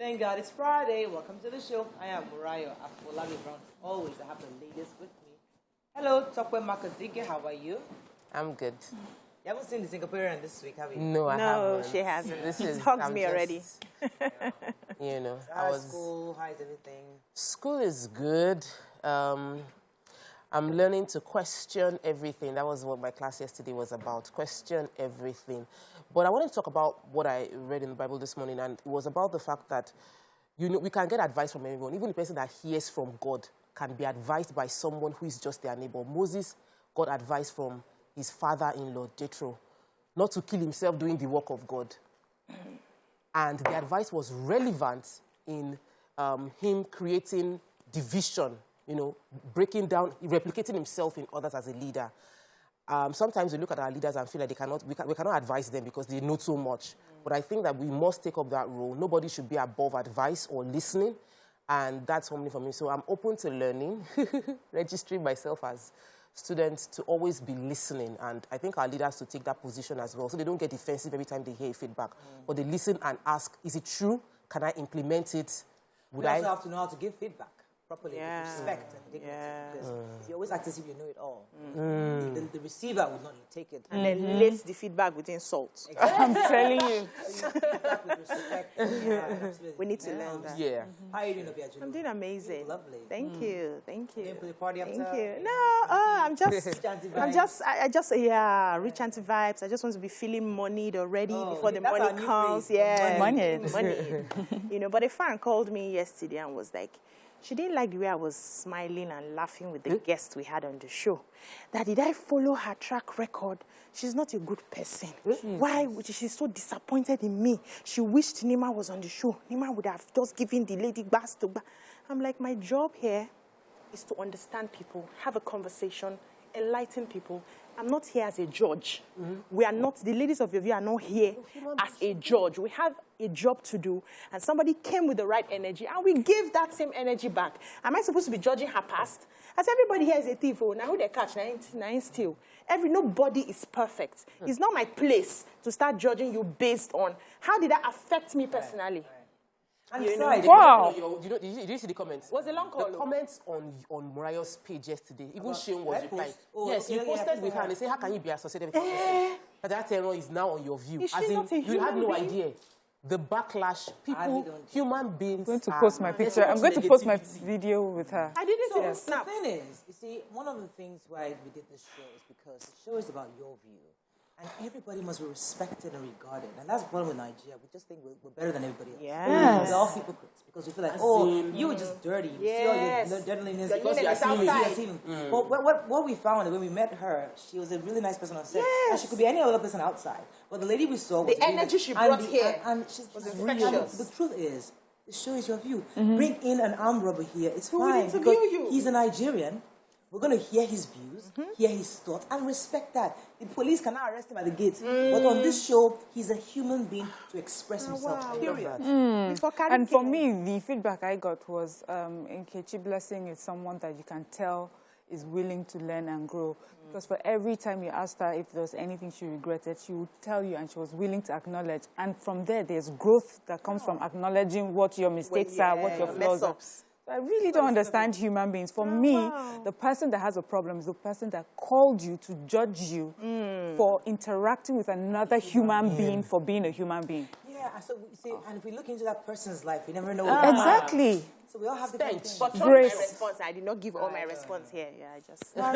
Thank God it's Friday. Welcome to the show. I am Murayo Afolabi Brown. Always, I have the ladies with me. Hello, Tokwe Makadike. How are you? I'm good. You haven't seen the Singaporean this week, have you? No, I haven't. No, she hasn't. This She's hugged me already. You know, How's school? How is everything? School is good. I'm learning to question everything. That was what my class yesterday was about. Question everything. But I wanted to talk about what I read in the Bible this morning, and it was about the fact that, you know, we can get advice from everyone. Even the person that hears from God can be advised by someone who is just their neighbor. Moses got advice from his father-in-law, Jethro, not to kill himself doing the work of God. And the advice was relevant in him creating division, you know, breaking down, replicating himself in others as a leader. Sometimes we look at our leaders and feel like we cannot advise them because they know so much. But I think that we must take up that role. Nobody should be above advice or listening. And that's humbling for me. So I'm open to learning, registering myself as students to always be listening. And I think our leaders to take that position as well. So they don't get defensive every time they hear feedback. But they listen and ask, is it true? Can I implement it? We also have to know how to give feedback properly, with respect and dignity. Because if you always act as if you know it all, the receiver will not take it. And then lace the feedback with insults. Exactly. I'm telling you. Feedback with respect. Absolutely. We need to learn that. Yeah. How are you doing, Obiajulu? I'm doing amazing. Lovely. Thank you. Thank you. Didn't put the party up Thank top? you. No, I just rich anti-vibes. I just want to be feeling moneyed already before the money comes. Yeah. Money. You know, but a fan called me yesterday and was like, she didn't like the way I was smiling and laughing with the guests we had on the show. That did I follow her track record? She's not a good person. Why? She's so disappointed in me. She wished Nima was on the show. Nima would have just given the lady bass to bass. I'm like, my job here is to understand people, have a conversation, enlighten people. I'm not here as a judge. We are not, the ladies of your view are not here as a judge. We have a job to do, and somebody came with the right energy, and we gave that same energy back. Am I supposed to be judging her past? As everybody here is a thief, now who they catch, now steal. Nobody is perfect. It's not my place to start judging you based on how did that affect me personally. And Wow. Did you see the comments? Was a long call. The comments on Mariah's page yesterday, even Shane was replying. Oh, yes, you posted with her and they say, how can you be associated with her? But that error is now on your view. Is as she in, not a you had human no being? idea. The backlash, people, human beings. I'm going to post my picture. I'm going to post my video with her. I didn't see the The snap. thing is, you see, one of the things why we did this show is because the show is about your view. And everybody must be respected and regarded. And that's the problem with Nigeria. We just think we're better than everybody else. Yes. We're all hypocrites. Because we feel like, you were just dirty. You see all your dirtiness because you are stealing. But what we found when we met her, she was a really nice person on set. And she could be any other person outside. But the lady we saw was the energy she brought here and she's infectious. The truth is, the show is your view. Bring in an armed robber here. It's will fine. interview Because you? he's a Nigerian. We're going to hear his views, hear his thoughts, and respect that. The police cannot arrest him at the gate. But on this show, he's a human being to express himself. Period. And for me, the feedback I got was Ikeja Blessing is someone that you can tell is willing to learn and grow. Because for every time you asked her if there was anything she regretted, she would tell you and she was willing to acknowledge. And from there, there's growth that comes from acknowledging what your mistakes are, what your flaws are. I really don't understand human beings. For me, the person that has a problem is the person that called you to judge you for interacting with another human being for being a human being. Yeah, so we see, and if we look into that person's life, we never know. Exactly. So we all have different things. But my response, I did not give all my response here. Yeah, I just... How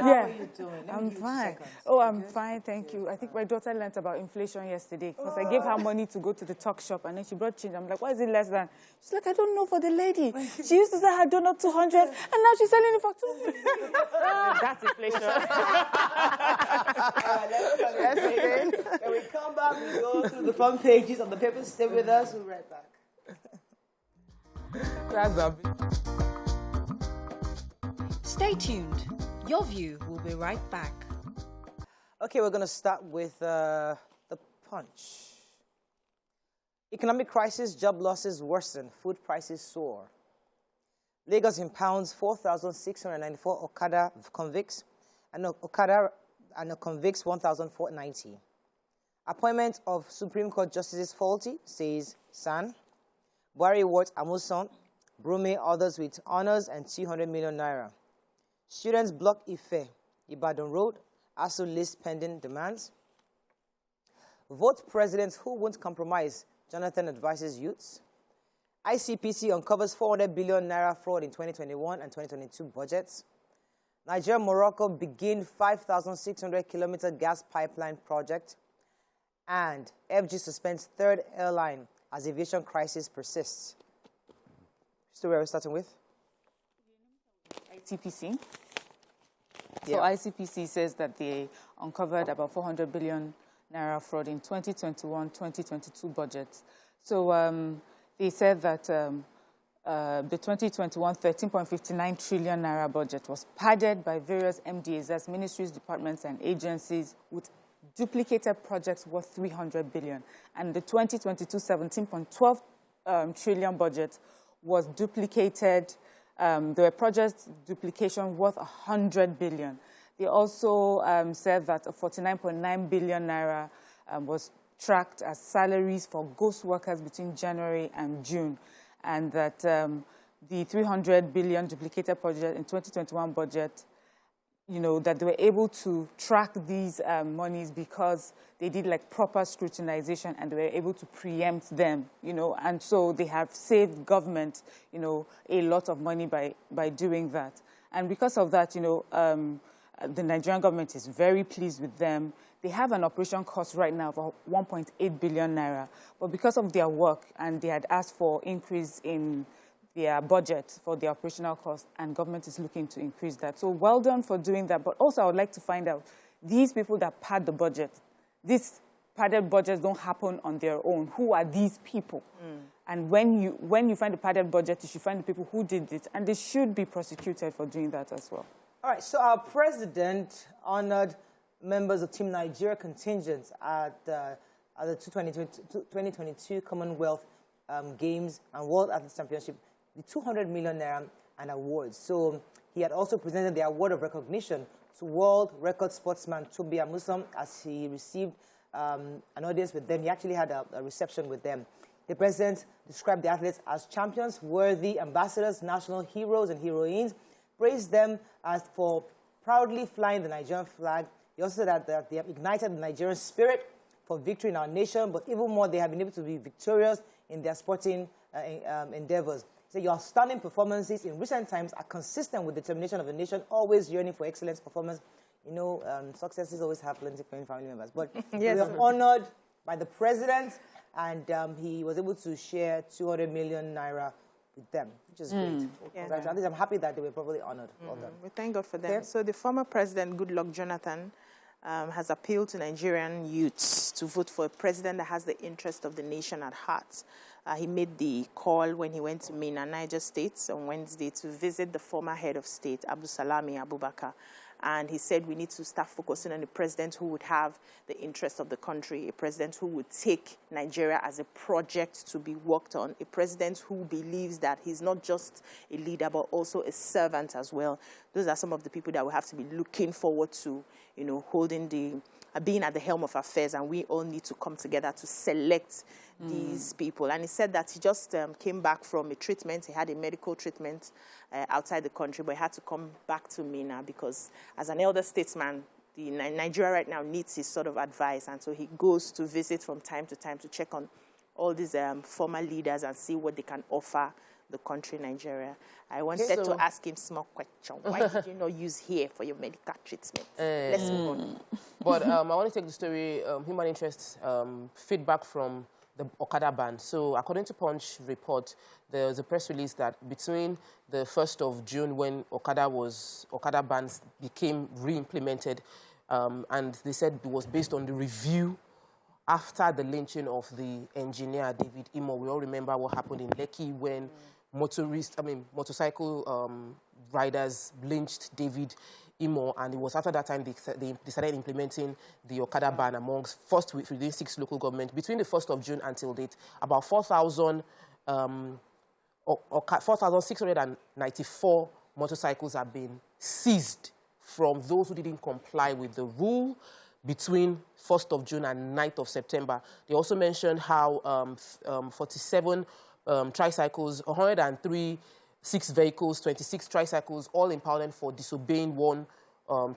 are you doing? I'm fine. Oh, I'm fine, thank you. I think my daughter learned about inflation yesterday because I gave her money to go to the talk shop and then she brought change. I'm like, why is it less than? She's like, I don't know for the lady. She used to sell her donut 200 and now she's selling it for 200. That's inflation. When we come back, we go through the front pages of the paper. Stay with us. We'll be right back. Stay tuned. Your View will be right back. Okay, we're going to start with the punch. Economic crisis, job losses worsen, food prices soar. Lagos impounds 4,694 Okada convicts and convicts 1,490. Appointment of Supreme Court justices faulty, says San. Buhari awards Amusan, Brume others with honors and 200 million naira. Students block Ife, Ibadan Road, ASU list pending demands. Vote presidents who won't compromise, Jonathan advises youths. ICPC uncovers 400 billion naira fraud in 2021 and 2022 budgets. Nigeria-Morocco begin 5,600-kilometer gas pipeline project. And FG suspends third airline as aviation crisis persists. So where are we starting with? ICPC. So ICPC says that they uncovered about 400 billion naira fraud in 2021-2022 budgets. So they said that the 2021 13.59 trillion naira budget was padded by various MDAs, that's ministries, departments, and agencies, with duplicated projects worth 300 billion. And the 2022 17.12 trillion budget was duplicated. There were project duplication worth 100 billion. They also said that 49.9 billion naira was tracked as salaries for ghost workers between January and June, and that the 300 billion duplicated project in 2021 budget, you know, that they were able to track these monies because they did like proper scrutinization and they were able to preempt them, you know, and so they have saved government, you know, a lot of money by doing that. And because of that, you know, the Nigerian government is very pleased with them. They have an operation cost right now of 1.8 billion naira, but because of their work and they had asked for increase in their budget for the operational cost, and government is looking to increase that. So well done for doing that. But also I would like to find out, these people that pad the budget, these padded budgets don't happen on their own. Who are these people? And when you find a padded budget, you should find the people who did it, and they should be prosecuted for doing that as well. All right, so our president honored members of Team Nigeria contingents at the 2022 Commonwealth Games and World Athletics Championship, the 200 million naira and awards. So he had also presented the award of recognition to world record sportsman Tobi Amusan as he received an audience with them. He actually had a reception with them. The president described the athletes as champions, worthy ambassadors, national heroes and heroines, praised them as for proudly flying the Nigerian flag. He also said that they have ignited the Nigerian spirit for victory in our nation, but even more, they have been able to be victorious in their sporting endeavors. So your stunning performances in recent times are consistent with the determination of the nation, always yearning for excellence performance. You know, successes always have plenty of family members. But yes, we were honored by the president, and he was able to share 200 million naira with them, which is great. Yeah. At least I'm happy that they were properly honored. Well done. We thank God for them. Okay. So the former president, Goodluck Jonathan, has appealed to Nigerian youths to vote for a president that has the interest of the nation at heart. He made the call when he went to Minna, Niger State on Wednesday to visit the former head of state, Abdulsalami Abubakar. And he said we need to start focusing on a president who would have the interest of the country, a president who would take Nigeria as a project to be worked on, a president who believes that he's not just a leader but also a servant as well. Those are some of the people that we have to be looking forward to, you know, being at the helm of affairs, and we all need to come together to select these people. And he said that he just came back from a treatment. He had a medical treatment outside the country, but he had to come back to Minna because as an elder statesman, Nigeria right now needs his sort of advice. And so he goes to visit from time to time to check on all these former leaders and see what they can offer the country, Nigeria. I wanted to ask him a small question. Why did you not use here for your medical treatment? Let's move on. But I want to take the story, human interest, feedback from the Okada ban. So according to Punch report, there was a press release that between the 1st of June when Okada bans became re-implemented, and they said it was based on the review after the lynching of the engineer David Imo. We all remember what happened in Lekki when motorcycle riders lynched David Imo, and it was after that time they decided implementing the Okada ban first within 6 local governments. Between the 1st of June until date, about 4,694 motorcycles have been seized from those who didn't comply with the rule between 1st of June and 9th of September. They also mentioned how 47 tricycles, 103 6 vehicles, 26 tricycles, all impounded for disobeying one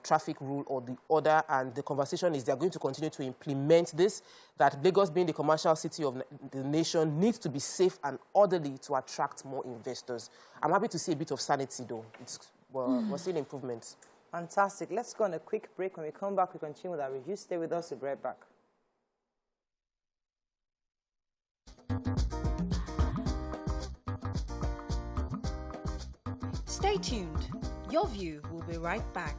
traffic rule or the other. And the conversation is they're going to continue to implement this, that Lagos, being the commercial city of the nation, needs to be safe and orderly to attract more investors. I'm happy to see a bit of sanity, though. We're seeing improvements. Fantastic. Let's go on a quick break. When we come back, we continue with our review. Stay with us. We'll be right back. Stay tuned. Your View will be right back.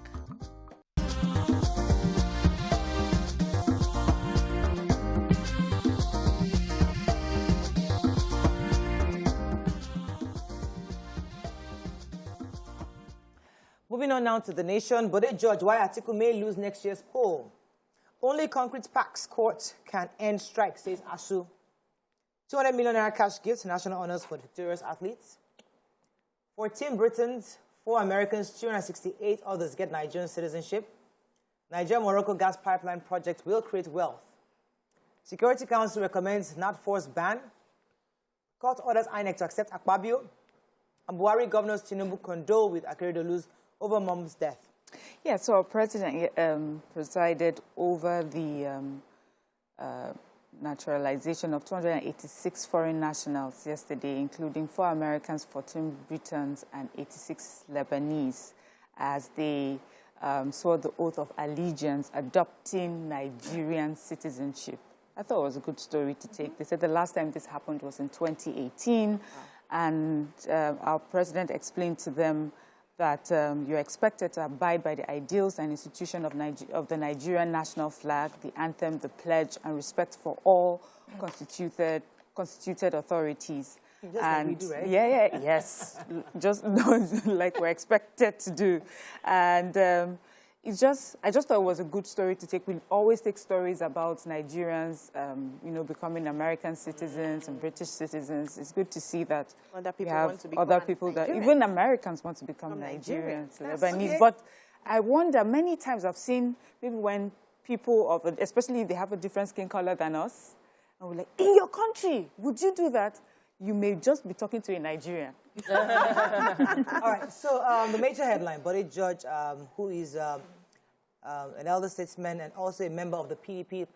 Moving on now to The Nation. But they judge why Atiku may lose next year's poll. Only concrete packs court can end strike, says ASU. 200 million naira cash gifts, national honors for victorious athletes. 14 Britons, 4 Americans, 268 others get Nigerian citizenship. Nigeria-Morocco gas pipeline project will create wealth. Security Council recommends not force ban. Court orders INEC to accept Akpabio. And Buhari governors Tinubu condole with Akeredolu's over mom's death. Yeah, so our president presided over the naturalization of 286 foreign nationals yesterday, including 4 Americans, 14 Britons, and 86 Lebanese, as they swore the oath of allegiance, adopting Nigerian citizenship. I thought it was a good story to take. They said the last time this happened was in 2018, and our president explained to them that you're expected to abide by the ideals and institution of the Nigerian national flag, the anthem, the pledge, and respect for all constituted authorities. Just like we do, right? Yes. Just like we're expected to do. And I just thought it was a good story to take. We always take stories about Nigerians, becoming American citizens and British citizens. It's good to see that other people we have want to become other people Nigerian. that, even Americans want to become Nigerians, Lebanese. Okay. But I wonder, many times I've seen maybe when people, especially if they have a different skin color than us, and we're like, in your country, would you do that? You may just be talking to a Nigerian. All right, so the major headline, Body Judge, who is an elder statesman and also a member of the PDP,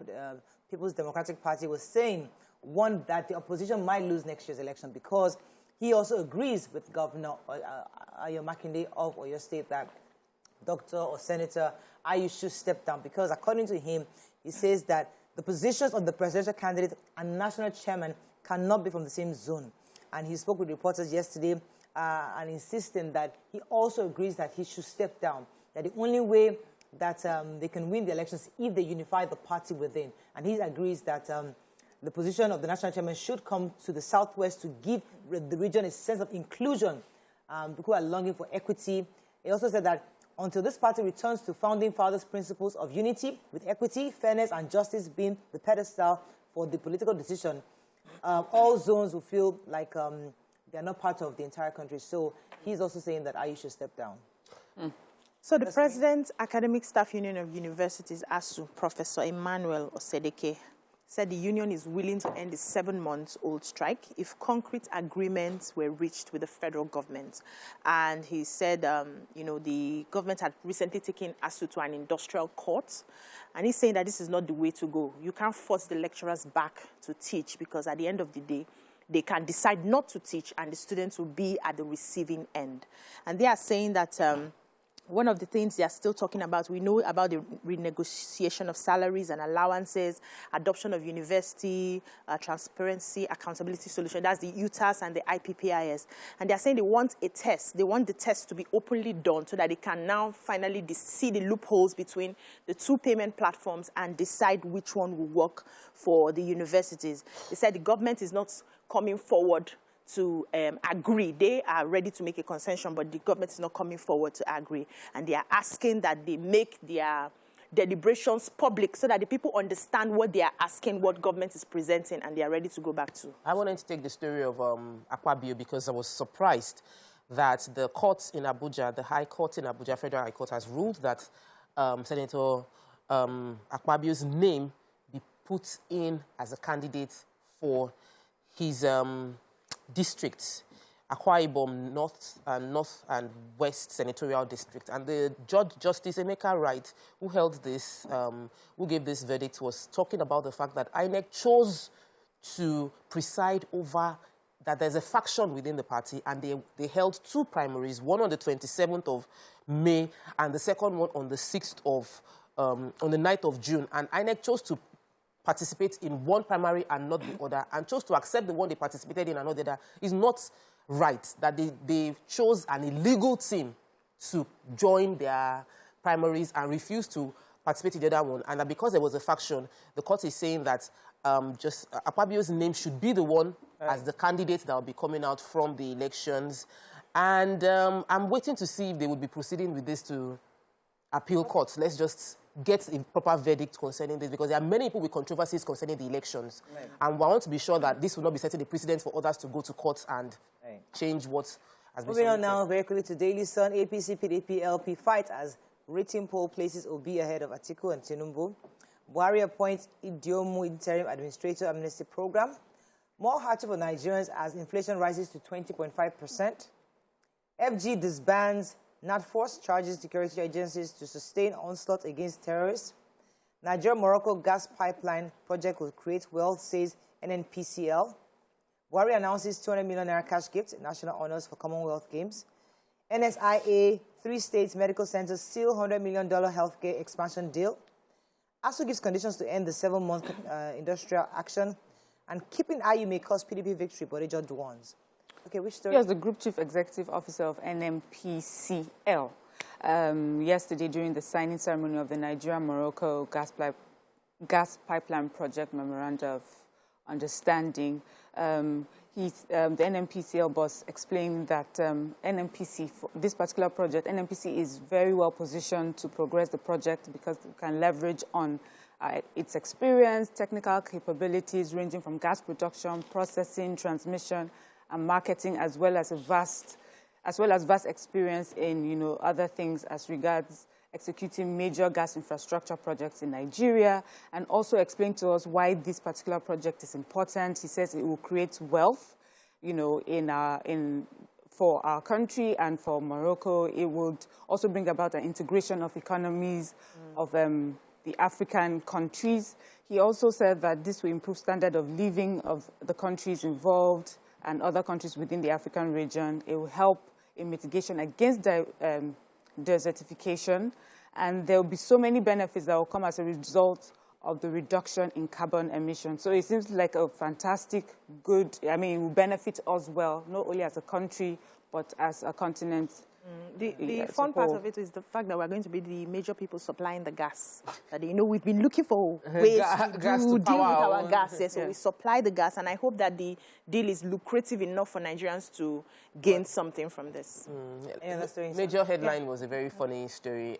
People's Democratic Party, was saying, one, that the opposition might lose next year's election because he also agrees with Governor Ayo Makinde of Oyo State that Doctor or Senator Ayu should step down because, according to him, he says that the positions of the presidential candidate and national chairman cannot be from the same zone. And he spoke with reporters yesterday and insisting that he also agrees that he should step down, that the only way that they can win the elections if they unify the party within. And he agrees that the position of the national chairman should come to the southwest to give the region a sense of inclusion, who are longing for equity. He also said that until this party returns to founding fathers' principles of unity, with equity, fairness, and justice being the pedestal for the political decision, all zones will feel like they are not part of the entire country. So he's also saying that Ayu should step down. So the President's Academic Staff Union of Universities, ASU, Professor Emmanuel Osedeke, said the union is willing to end the 7-month-old strike if concrete agreements were reached with the federal government. And he said, the government had recently taken ASU to an industrial court. And he's saying that this is not the way to go. You can't force the lecturers back to teach because at the end of the day, they can decide not to teach and the students will be at the receiving end. And they are saying that one of the things they are still talking about, we know about the renegotiation of salaries and allowances, adoption of university, transparency, accountability solution. That's the UTAS and the IPPIS. And they're saying they want a test. They want the test to be openly done so that they can now finally see the loopholes between the two payment platforms and decide which one will work for the universities. They said the government is not coming forward to agree. They are ready to make a concession, but the government is not coming forward to agree. And they are asking that they make their deliberations public so that the people understand what they are asking, what government is presenting, and they are ready to go back to. I wanted to take the story of Akpabio because I was surprised that the courts in Abuja, the High Court in Abuja, Federal High Court, has ruled that Senator Akpabio's name be put in as a candidate for his districts, Akwa Ibom North and West Senatorial District. And the Judge Justice Emeka Wright, who held this, who gave this verdict, was talking about the fact that INEC chose to preside over that there's a faction within the party, and they held 2 primaries, one on the 27th of May and the second one on the 6th of, on the 9th of June. And INEC chose to participate in one primary and not the other, and chose to accept the one they participated in and not the other. Is not right that they chose an illegal team to join their primaries and refused to participate in the other one. And that because there was a faction, the court is saying that just Akpabio's name should be the one as the candidate that will be coming out from the elections. And I'm waiting to see if they would be proceeding with this to appeal courts. Let's just get a proper verdict concerning this, because there are many people with controversies concerning the elections. Right. And we want to be sure that this will not be setting a precedent for others to go to courts and change what has been Moving on now very quickly to Daily Sun. APC, PDP, LP fight as rating poll places Obi ahead of Atiku and Tinubu. Buhari appoints Idiomu interim administrator amnesty program. More hardship for Nigerians as inflation rises to 20.5%. FG disbands NatForce, charges security agencies to sustain onslaught against terrorists. Nigeria-Morocco gas pipeline project will create wealth, says NNPCL. Buhari announces 200 million naira cash gift, national honors for Commonwealth Games. NSIA, 3 states medical centers seal $100 million healthcare expansion deal. ASU gives conditions to end the 7-month industrial action. And keeping IU may cost PDP victory, but Ikeja warns. Okay, which story? Yes, the Group Chief Executive Officer of NNPCL. Yesterday, during the signing ceremony of the Nigeria-Morocco gas pipeline project memorandum of understanding, the NNPCL boss explained that NNPC, for this particular project, NNPC is very well positioned to progress the project because it can leverage on its experience, technical capabilities ranging from gas production, processing, transmission, and marketing, as well as vast experience in other things as regards executing major gas infrastructure projects in Nigeria, and also explain to us why this particular project is important. He says it will create wealth, for our country and for Morocco. It would also bring about an integration of economies of the African countries. He also said that this will improve standard of living of the countries involved and other countries within the African region. It will help in mitigation against desertification, and there will be so many benefits that will come as a result of the reduction in carbon emissions. So it seems like a fantastic, good, it will benefit us well, not only as a country, but as a continent. The fun part of it is the fact that we're going to be the major people supplying the gas. That, we've been looking for ways to deal with our gas. Yes, so we supply the gas, and I hope that the deal is lucrative enough for Nigerians to gain something from this. Major headline was a very funny story.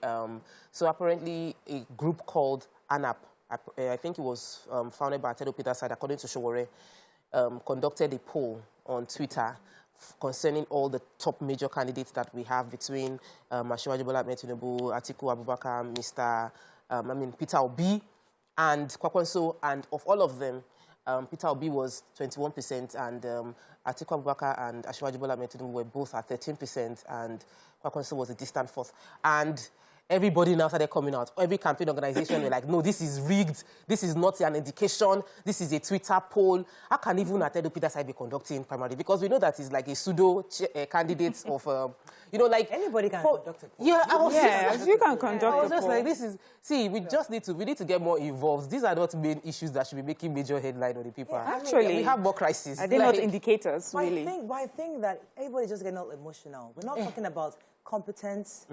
So apparently a group called ANAP, I think it was founded by Tedo Peterside, according to Showore, conducted a poll on Twitter concerning all the top major candidates that we have between Asiwaju Bola Ahmed Tinubu, Atiku Abubakar, Peter Obi, and Kwakwanso. And of all of them, Peter Obi was 21%, and Atiku Abubakar and Asiwaju Bola Ahmed Tinubu were both at 13%, and Kwakwanso was a distant fourth. And everybody now started coming out. Every campaign organization were like, no, this is rigged. This is not an indication. This is a Twitter poll. How can even Tedo Peterside be conducting primary? Because we know that he's like a pseudo candidate of, anybody can conduct a poll. Yeah, you can conduct a poll. I was just like, this is, we just need to get more involved. These are not main issues that should be making major headline on the paper. Yeah, actually, we have more crises. Are they not indicators, really? I think that everybody's just getting all emotional. We're not talking about competence,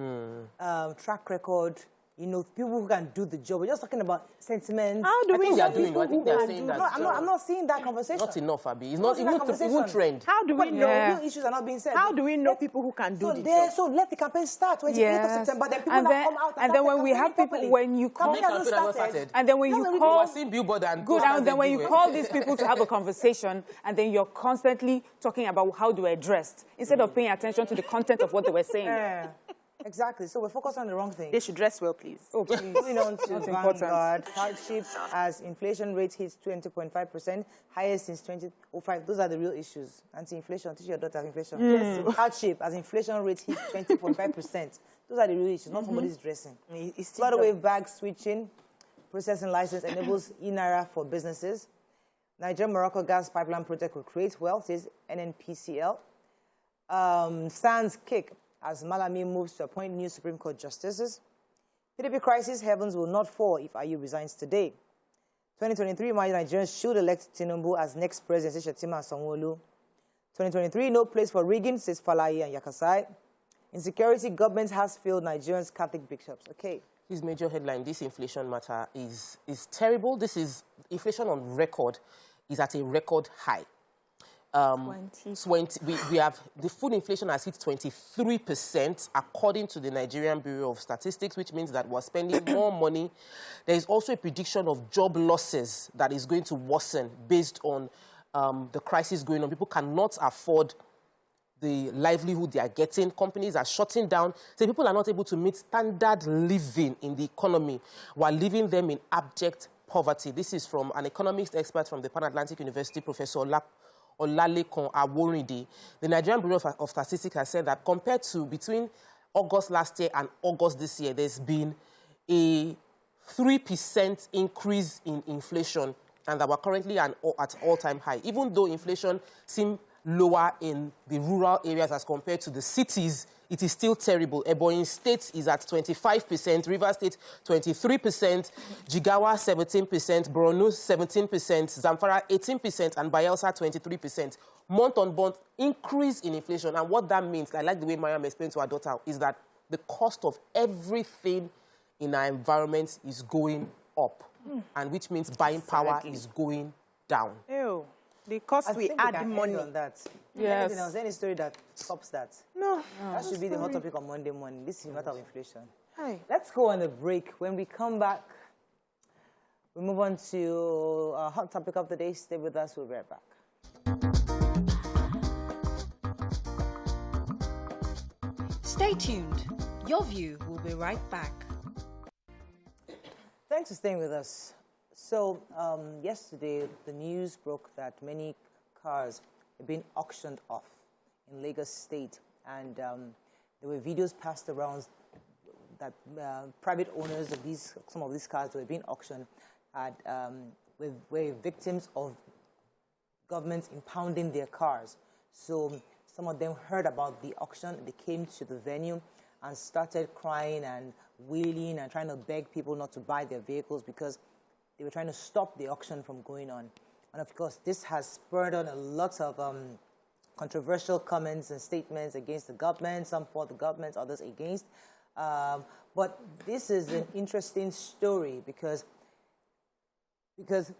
track record, people who can do the job. We're just talking about sentiment. How do we know people who can do that? I'm not seeing that conversation. Not enough, Abby. It's not even trend. How do we know real issues are not being said? How do we know people who can do the job? So let the campaign start 28th of September. Then people come out and then when we have people, when you call, and then when you call, and then when you call these people to have a conversation, and then you're constantly talking about how do I dress instead of paying attention to the content of what they were saying. Exactly. So we're focused on the wrong thing. They should dress well, please. Oh, please. Moving on to That's Vanguard, hardship as inflation rate hits 20.5%, highest since 2005. Those are the real issues. Anti-inflation, teach your daughter inflation. Yes. Hardship as inflation rate hits 20.5%. Those are the real issues, not somebody's dressing. Floodaway bag switching, processing license enables e-naira for businesses. Nigeria-Morocco gas pipeline project will create wealth, says NNPCL. Sands kick as Malami moves to appoint new Supreme Court justices. PDP crisis, heavens will not fall if IU resigns today. 2023, Nigerians should elect Tinubu as next president, says Shetima and Sanwo-Olu. 2023, no place for rigging, says Falaye and Yakasai. Insecurity, government has failed Nigerians' Catholic bishops. Okay. This major headline, this inflation matter is terrible. This is inflation on record, is at a record high. 20. We have the food inflation has hit 23% according to the Nigerian Bureau of Statistics, which means that we're spending more money. There is also a prediction of job losses that is going to worsen based on the crisis going on. People cannot afford the livelihood they are getting. Companies are shutting down. So people are not able to meet standard living in the economy while leaving them in abject poverty. This is from an economics expert from the Pan Atlantic University, Professor Olalekon Aworinde. The Nigerian Bureau of Statistics has said that compared to between August last year and August this year, there's been a 3% increase in inflation, and that we're currently at all-time high. Even though inflation seems lower in the rural areas as compared to the cities, it is still terrible. Ebonyi State is at 25%, Rivers State 23%, Jigawa 17%, Borno 17%, Zamfara 18%, and Bayelsa 23%. Month-on-month increase in inflation. And what that means, I like the way Mariam explained to her daughter, is that the cost of everything in our environment is going up, and which means buying power is going down. Ew. The cost we add money on that. Yes. Anything else? Any story that stops that? No. That should be the hot topic on Monday morning. This is a matter of inflation. Hi. Let's go on a break. When we come back, we move on to our hot topic of the day. Stay with us. We'll be right back. Stay tuned. Your View will be right back. Thanks for staying with us. So, yesterday, the news broke that many cars have been auctioned off in Lagos State. And there were videos passed around that private owners of some of these cars that were being auctioned were victims of governments impounding their cars. So some of them heard about the auction. They came to the venue and started crying and wailing and trying to beg people not to buy their vehicles because they were trying to stop the auction from going on. And of course, this has spurred on a lot of controversial comments and statements against the government, some for the government, others against. But this is an interesting story because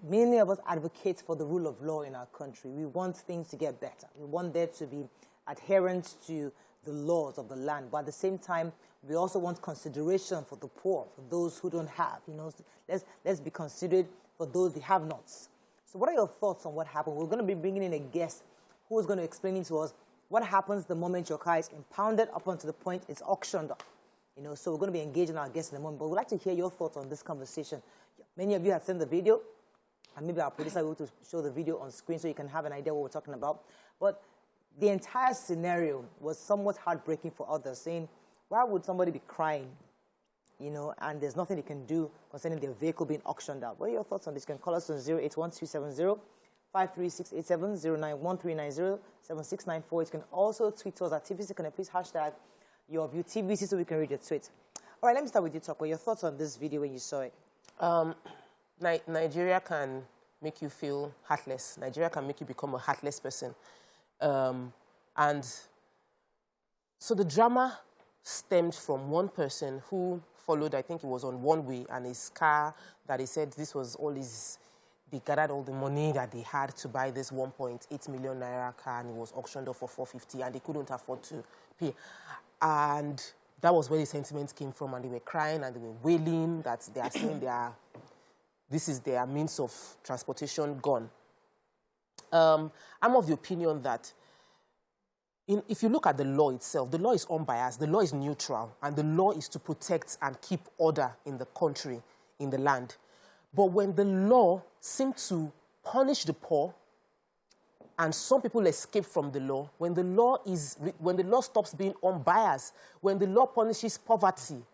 many of us advocate for the rule of law in our country. We want things to get better. We want there to be adherence to the laws of the land. But at the same time, we also want consideration for the poor, for those who don't have. You know, let's be considerate for those the have-nots. So what are your thoughts on what happened? We're going to be bringing in a guest who is going to explain to us what happens the moment your car is impounded up until the point it's auctioned off. You know, so we're going to be engaging our guests in a moment. But we'd like to hear your thoughts on this conversation. Many of you have seen the video, and maybe our producer will to show the video on screen so you can have an idea what we're talking about. But the entire scenario was somewhat heartbreaking for others, saying, why would somebody be crying, you know, and there's nothing they can do concerning their vehicle being auctioned out? What are your thoughts on this? You can call us on 081-270-53687, 091-390-7694. You can also tweet us at TVC. Can you please hashtag your view TVC so we can read your tweet? All right, let me start with you, Toko. Your thoughts on this video when you saw it? Nigeria can make you feel heartless. Nigeria can make you become a heartless person. And so the drama stemmed from one person who followed, I think it was on one way, and his car that he said this was all his, they gathered all the money that they had to buy this 1.8 million naira car, and it was auctioned off for 450, and they couldn't afford to pay. And that was where the sentiment came from, and they were crying and they were wailing that they are saying this is their means of transportation gone. I'm of the opinion that if you look at the law itself, the law is unbiased, the law is neutral, and the law is to protect and keep order in the country, in the land. But when the law seems to punish the poor, and some people escape from the law, when the law stops being unbiased, when the law punishes poverty,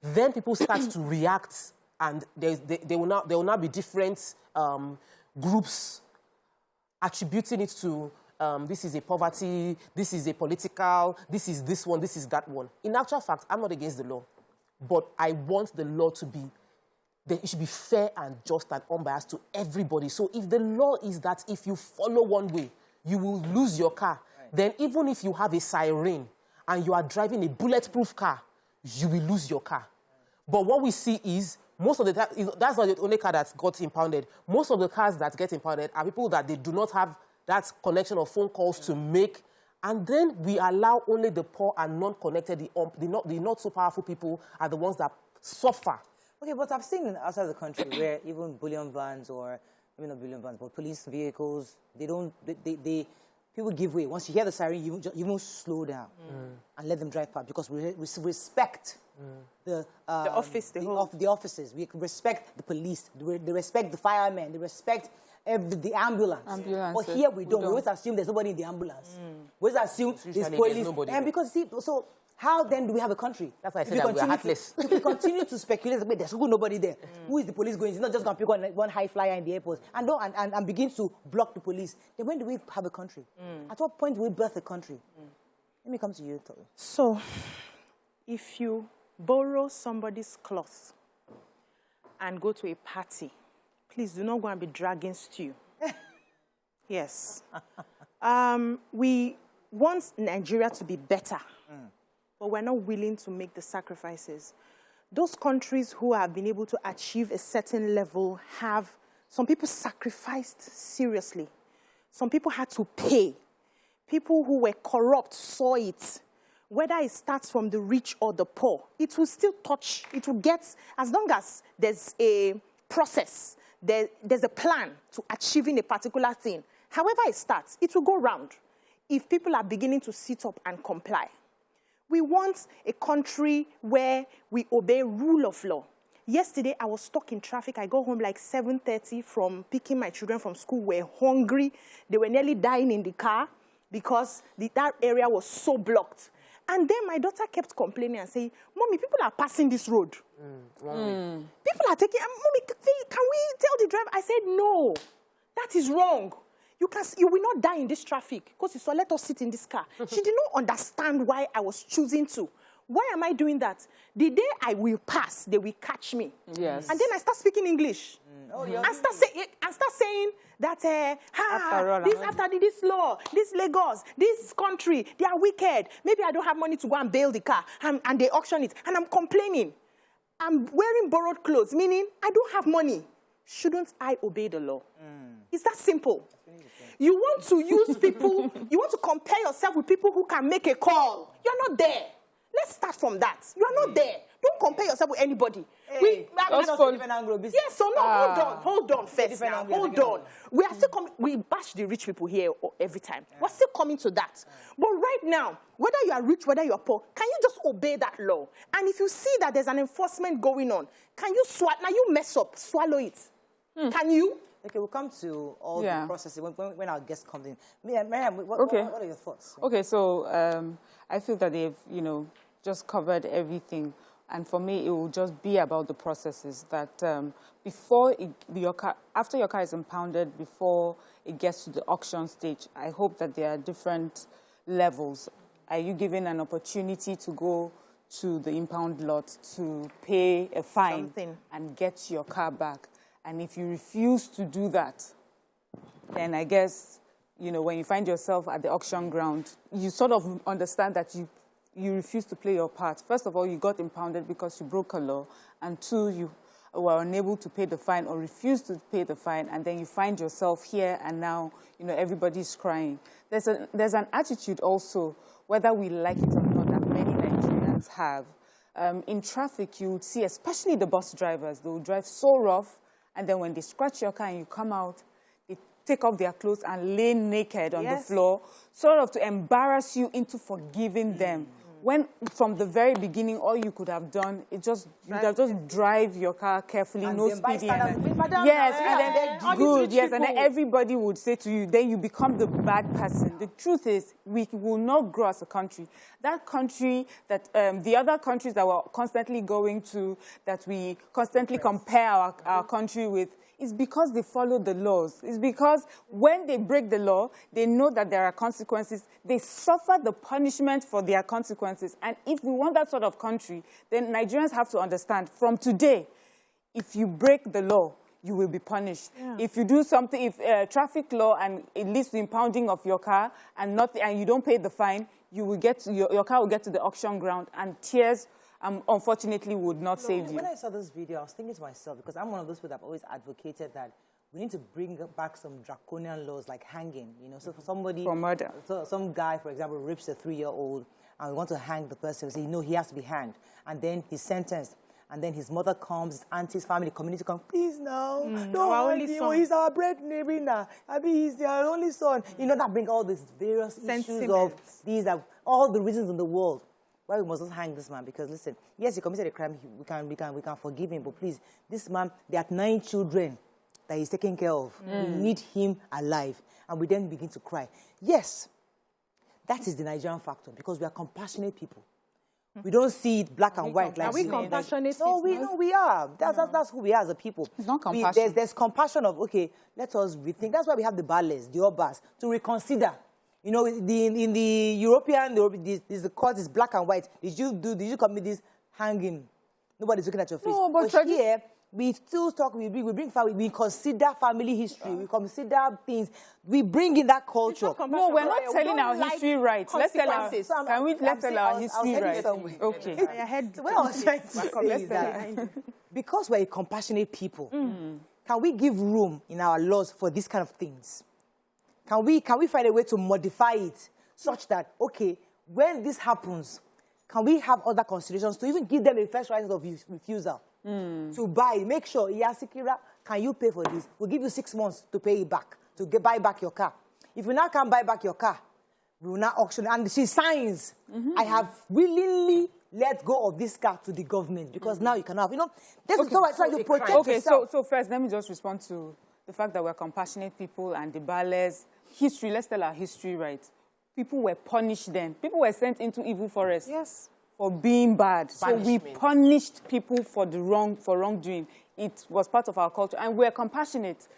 then people start to react, and there will now be different groups attributing it to this is a poverty, this is a political, this is this one, this is that one. In actual fact, I'm not against the law, but I want the law to be, it should be fair and just and unbiased to everybody. So if the law is that if you follow one way, you will lose your car, then even if you have a siren and you are driving a bulletproof car, you will lose your car. But what we see is, most of the time, that's not the only car that got impounded. Most of the cars that get impounded are people that they do not have that connection of phone calls to make. And then we allow only the poor and non-connected, the not so powerful people are the ones that suffer. Okay, but I've seen outside the country where even bullion vans, or maybe not bullion vans, but police vehicles, people give way. Once you hear the siren, you won't slow down and let them drive past, because we respect the offices. We respect the police. They respect the firemen. They respect the ambulance. But here we don't. We always assume there's nobody in the ambulance. We always assume there's police. And because, see, so how then do we have a country? That's why I said that we are heartless. If we continue to speculate, there's nobody there. Who is the police going? It's not just going to pick one high flyer in the airport and begin to block the police. Then when do we have a country? At what point do we birth a country? Let me come to you, Tori. So, if you borrow somebody's cloth and go to a party, please do not go and be dragging stew. Yes. We want Nigeria to be better, but we're not willing to make the sacrifices. Those countries who have been able to achieve a certain level have, some people sacrificed seriously. Some people had to pay. People who were corrupt saw it. Whether it starts from the rich or the poor, it will still touch, it will get, as long as there's a process, there's a plan to achieving a particular thing. However it starts, it will go round if people are beginning to sit up and comply. We want a country where we obey rule of law. Yesterday, I was stuck in traffic. I got home like 7:30 from picking my children from school. We were hungry. They were nearly dying in the car because that area was so blocked. And then my daughter kept complaining and saying, Mommy, people are passing this road. People are taking, Mommy, can we tell the driver? I said, no, that is wrong. You will not die in this traffic because you saw, let us sit in this car. She did not understand why I was choosing to. Why am I doing that? The day I will pass, they will catch me. Yes. And then I start speaking English. And start saying that after this law, this Lagos, this country, they are wicked. Maybe I don't have money to go and bail the car, and they auction it, and I'm complaining. I'm wearing borrowed clothes, meaning I don't have money. Shouldn't I obey the law? It's that simple. You want to use people, you want to compare yourself with people who can make a call. You're not there. Let's start from that. You are not there. Don't compare yourself with anybody. Yes, so no, hold on first now. Hold on. We are still coming, we bash the rich people here every time. We're still coming to that. But right now, whether you are rich, whether you are poor, can you just obey that law? And if you see that there's an enforcement going on, can you now you mess up, swallow it. Can you? Okay, we'll come to all the processes when our guest comes in. Miriam, what are your thoughts? Okay, so I feel that they've, just covered everything. And for me, it will just be about the processes that after your car is impounded, before it gets to the auction stage, I hope that there are different levels. Are you given an opportunity to go to the impound lot to pay a fine and get your car back? And if you refuse to do that, then I guess, when you find yourself at the auction ground, you sort of understand that you refuse to play your part. First of all, you got impounded because you broke a law. And two, you were unable to pay the fine or refused to pay the fine. And then you find yourself here and now, everybody's crying. There's an attitude also, whether we like it or not, that many Nigerians have. In traffic, you would see, especially the bus drivers, they will drive so rough. And then when they scratch your car and you come out, they take off their clothes and lay naked on the floor, sort of to embarrass you into forgiving them. When from the very beginning, all you could have done is just drive your car carefully, and no speeding. Yes, and then good, yes, and then everybody would say to you, then you become the bad person. The truth is, we will not grow as a country. That country that the other countries that we're constantly going to, that we constantly compare our country with, is because they follow the laws. It's because when they break the law, they know that there are consequences. They suffer the punishment for their consequences. And if we want that sort of country, then Nigerians have to understand from today, if you break the law, you will be punished. If you do something, if traffic law and it leads to impounding of your car and you don't pay the fine, you will get to, your car will get to the auction ground, and tears unfortunately would not save you. When I saw this video, I was thinking to myself, because I'm one of those people that have always advocated that we need to bring back some draconian laws like hanging, you know. So for somebody, for murder, so some guy, for example, rapes a 3-year-old and we want to hang the person, say, no, he has to be hanged, and then he's sentenced. And then his mother comes, his auntie's family, community comes, please no, don't hang him, he's our breadwinner, he's their only son. You know, that brings all these various issues of these, all the reasons in the world why we must not hang this man. Because listen, yes, he committed a crime, we can forgive him, but please, this man, there are 9 children that he's taking care of. We need him alive. And we then begin to cry. Yes, that is the Nigerian factor, because we are compassionate people. We don't see it black and white. Like, are we compassionate? No, we are. That's who we are as a people. It's not compassion. There's compassion of, okay, let us rethink. That's why we have the ballets, the obas, to reconsider. You know, in the European, the court is black and white. Did you commit this hanging? Nobody's looking at your face. No, but here, we still talk, we bring family, we consider family history, we consider things, we bring in that culture. No, we're not telling our history right. Let's tell our history right? Okay. What I was trying to say is that because we're a compassionate people, can we give room in our laws for these kind of things? Can we find a way to modify it such that, okay, when this happens, can we have other considerations to even give them a first right of refusal? To buy, make sure, Yasikira, can you pay for this? We'll give you 6 months to pay it back, to buy back your car. If you now can't buy back your car, we will now auction it. And she signs, I have willingly let go of this car to the government, because now you can have, you know, this is how you protect yourself. So first, let me just respond to the fact that we're compassionate people and the ballets. History, let's tell our history right. People were punished then. People were sent into evil forests. Yes. For being bad. So we punished people for wrongdoing. It was part of our culture, and we're compassionate.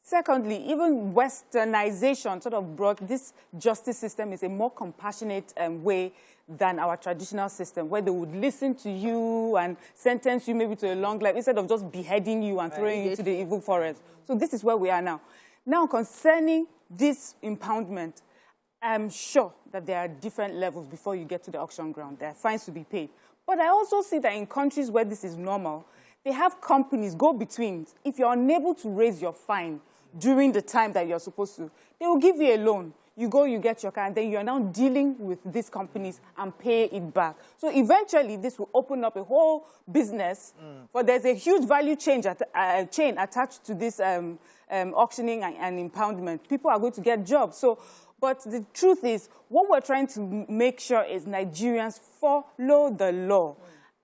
Secondly, even westernization sort of brought this justice system is a more compassionate way than our traditional system, where they would listen to you and sentence you maybe to a long life instead of just beheading you and throwing you to the evil forest. So this is where we are now. Now, concerning this impoundment, I'm sure that there are different levels before you get to the auction ground. There are fines to be paid. But I also see that in countries where this is normal, they have companies, go-betweens. If you're unable to raise your fine during the time that you're supposed to, they will give you a loan. You go, you get your car, and then you're now dealing with these companies and pay it back. So eventually, this will open up a whole business. But there's a huge value chain attached to this auctioning and impoundment. People are going to get jobs. So, but the truth is, what we're trying to make sure is Nigerians follow the law.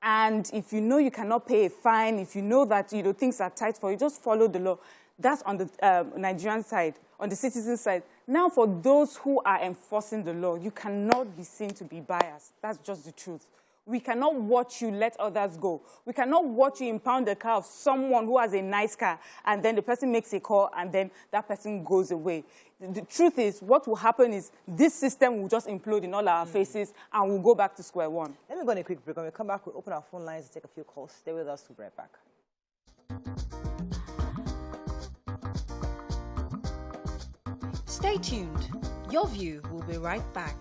And if you know you cannot pay a fine, if you know that things are tight for you, just follow the law. That's on the Nigerian side, on the citizen side. Now, for those who are enforcing the law, you cannot be seen to be biased. That's just the truth. We cannot watch you let others go. We cannot watch you impound the car of someone who has a nice car, and then the person makes a call, and then that person goes away. The truth is, what will happen is this system will just implode in all our faces, and we'll go back to square one. Let me go on a quick break. When we come back, we'll open our phone lines and take a few calls. Stay with us. We'll be right back. Stay tuned. Your View will be right back.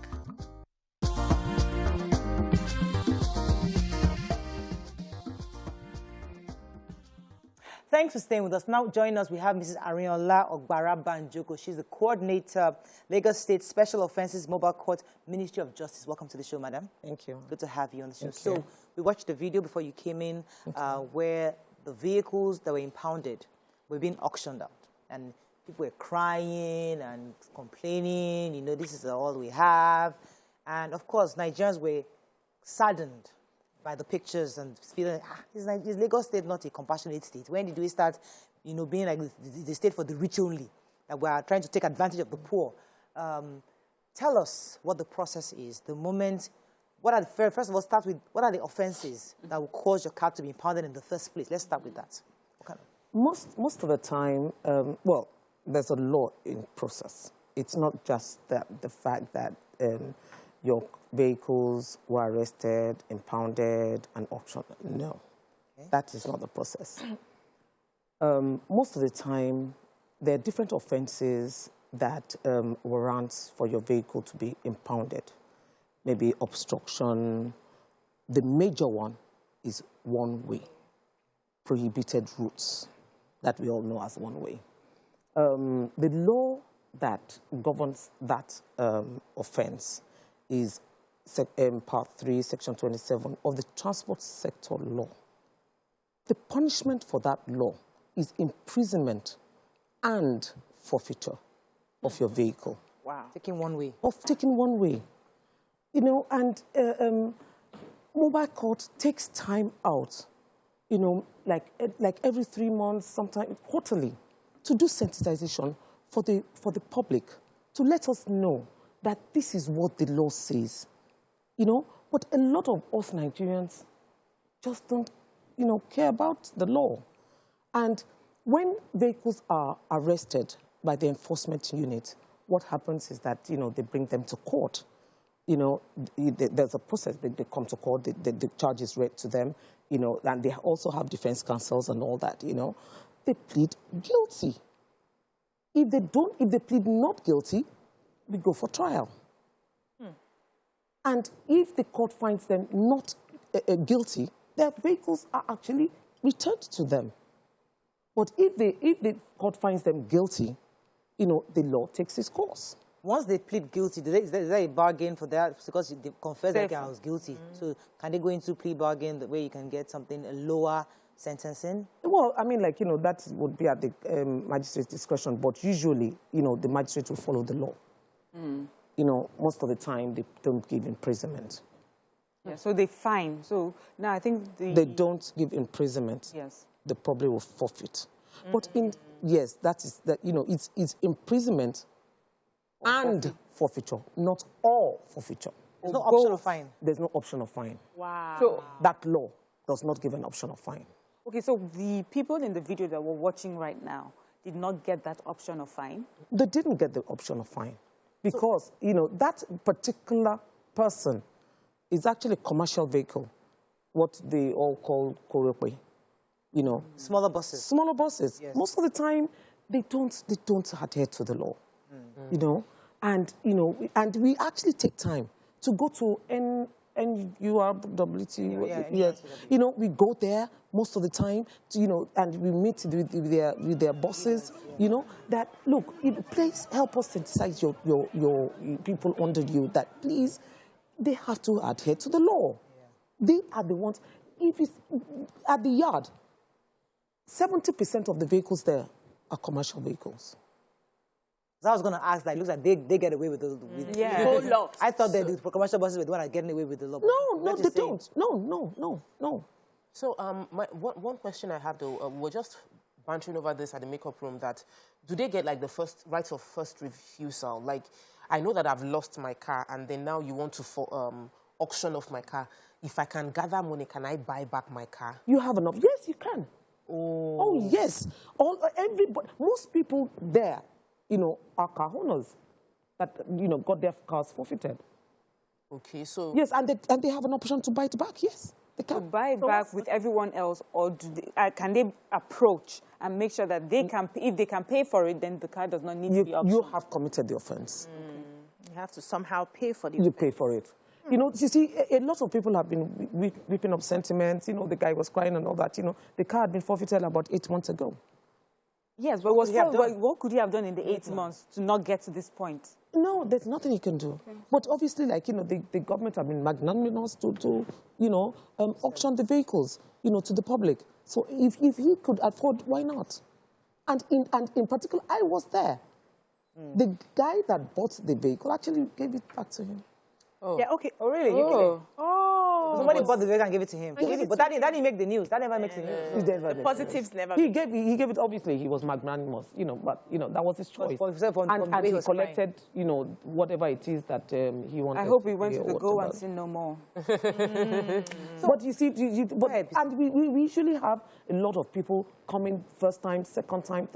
Thanks for staying with us. Now joining us, we have Mrs. Arinola Ogbara-Banjoko. She's the coordinator, Lagos State Special Offences Mobile Court, Ministry of Justice. Welcome to the show, madam. Thank you. Good to have you on the show. So we watched the video before you came in where the vehicles that were impounded were being auctioned out. And people were crying and complaining, you know, this is all we have. And of course, Nigerians were saddened by the pictures and feeling, is Lagos State not a compassionate state? When did we start, you know, being like the state for the rich only? That we are trying to take advantage of the poor. Tell us what the process is, the moment. First of all, start with what are the offenses that will cause your car to be impounded in the first place? Let's start with that. Okay. Most of the time, well, there's a law in process. It's not just the fact that your vehicles were arrested, impounded, and auctioned. No, okay. That is not the process. Most of the time, there are different offenses that warrants for your vehicle to be impounded. Maybe obstruction. The major one is one-way, prohibited routes that we all know as one-way. The law that governs that offense is Part 3, Section 27 of the Transport Sector Law. The punishment for that law is imprisonment and forfeiture of your vehicle. Wow. Taking one way. Of taking one way. You know, and mobile court takes time out, you know, like every 3 months, sometimes quarterly, to do sensitization for the public, to let us know that this is what the law says. You know, but a lot of us Nigerians just don't, you know, care about the law. And when vehicles are arrested by the enforcement unit, what happens is that, you know, they bring them to court. You know, there's a process. They come to court, the charge is read to them, you know, and they also have defense counsels and all that, you know. They plead guilty. If they plead not guilty, we go for trial. And if the court finds them not guilty, their vehicles are actually returned to them. But if the court finds them guilty, you know, the law takes its course. Once they plead guilty, is there a bargain for that? Because they confess that I was guilty. So can they go into plea bargain the way you can get something, a lower sentencing? Well, I mean, like, you know, that would be at the magistrate's discretion. But usually, you know, the magistrate will follow the law. You know, most of the time, they don't give imprisonment. Yeah, so they fine. So now I think they don't give imprisonment. Yes. They probably will forfeit. But yes, you know, it's imprisonment and forfeiture, not all forfeiture. There's no option of fine. There's no option of fine. Wow. So that law does not give an option of fine. Okay, so the people in the video that we're watching right now did not get that option of fine? They didn't get the option of fine because, you know, that particular person is actually a commercial vehicle, what they all call korekwe, you know. Smaller buses. Smaller buses. Yes. Most of the time, they don't adhere to the law, you know. And, you know, and we actually take time to go to NURWT, yes. You know, we go there most of the time, to, you know, and we meet with their bosses, you know, that, look, please help us sensitize your people under you that, please, they have to adhere to the law. They are the ones, if it's at the yard, 70% of the vehicles there are commercial vehicles. So I was going to ask that. It looks like they get away with the whole lot. I thought that the commercial buses were the one that getting away with the law. No, they don't. No. So one question I have, though, we're just bantering over this at the makeup room, that do they get, like, the rights of first refusal? Like, I know that I've lost my car, and then now you want to auction off my car. If I can gather money, can I buy back my car? You have enough. Yes, you can. Oh yes. Everybody, most people there, you know, are car owners that, you know, got their cars forfeited. Okay, so... Yes, and they have an option to buy it back, yes. They can. To buy it back with everyone else, or can they approach and make sure that they can, if they can pay for it, then the car does not need to be auctioned? You have committed the offense. You have to somehow pay for the offense. You pay for it. You know, you see, a lot of people have been whipping up sentiments. You know, the guy was crying and all that. You know, the car had been forfeited about 8 months ago. Yes, but what could he have done in the 8 months to not get to this point? No, there's nothing he can do. Okay. But obviously, like, you know, the government have been magnanimous to you know, auction the vehicles, you know, to the public. So if he could afford, why not? And in particular, I was there. The guy that bought the vehicle actually gave it back to him. Oh. Yeah, okay. Oh, really? Oh. Somebody bought the vehicle and gave it to him. But that didn't make the news. That never makes the news. The positives never. He gave it, obviously, he was magnanimous, but, that was his choice. And he collected, whatever it is that he wanted. I hope he went to the go and sin no more. But you see, and we usually have a lot of people coming first time, second time.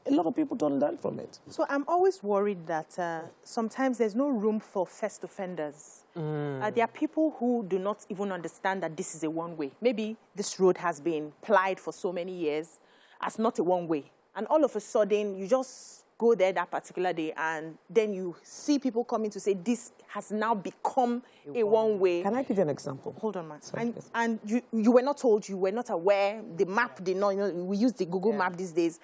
A lot of people don't learn from it. So I'm always worried that sometimes there's no room for first offenders. There are people who do not even understand that this is a one-way. Maybe this road has been plied for so many years as not a one-way. And all of a sudden, you just go there that particular day, and then you see people coming to say, this has now become a one-way. Can I give you an example? Hold on, man. And you were not told, you were not aware, the map did not, we use the Google map these days.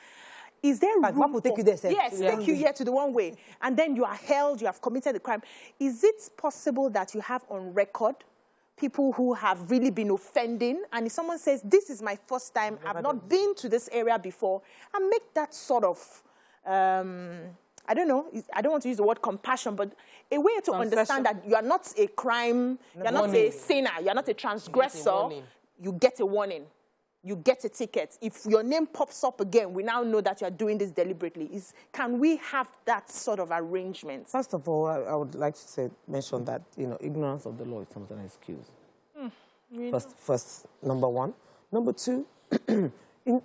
Is there room map will take you there, sir. Yes, take you here to the one way. And then you are held, you have committed the crime. Is it possible that you have on record people who have really been offending, and if someone says, this is my first time, I've not been to this area before, and make that sort of, I don't know, I don't want to use the word compassion, but a way to understand that you are not a crime, you're not a sinner, you're not a transgressor, you get a warning. You get a ticket. If your name pops up again, we now know that you're doing this deliberately. Can we have that sort of arrangement? First of all, I would like to mention that, ignorance of the law is not an excuse. Really? First, number one. Number two,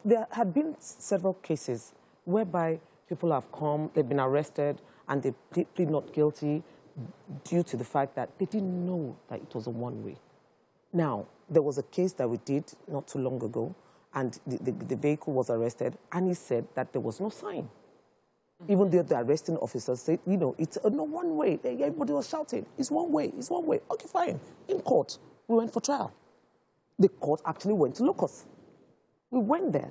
there have been several cases whereby people have come, they've been arrested, and they plead not guilty due to the fact that they didn't know that it was a one-way. Now, there was a case that we did not too long ago, and the vehicle was arrested, and he said that there was no sign. Even though the arresting officer said, it's no one way. Everybody was shouting, it's one way, it's one way. Okay, fine. In court, we went for trial. The court actually went to locus. We went there,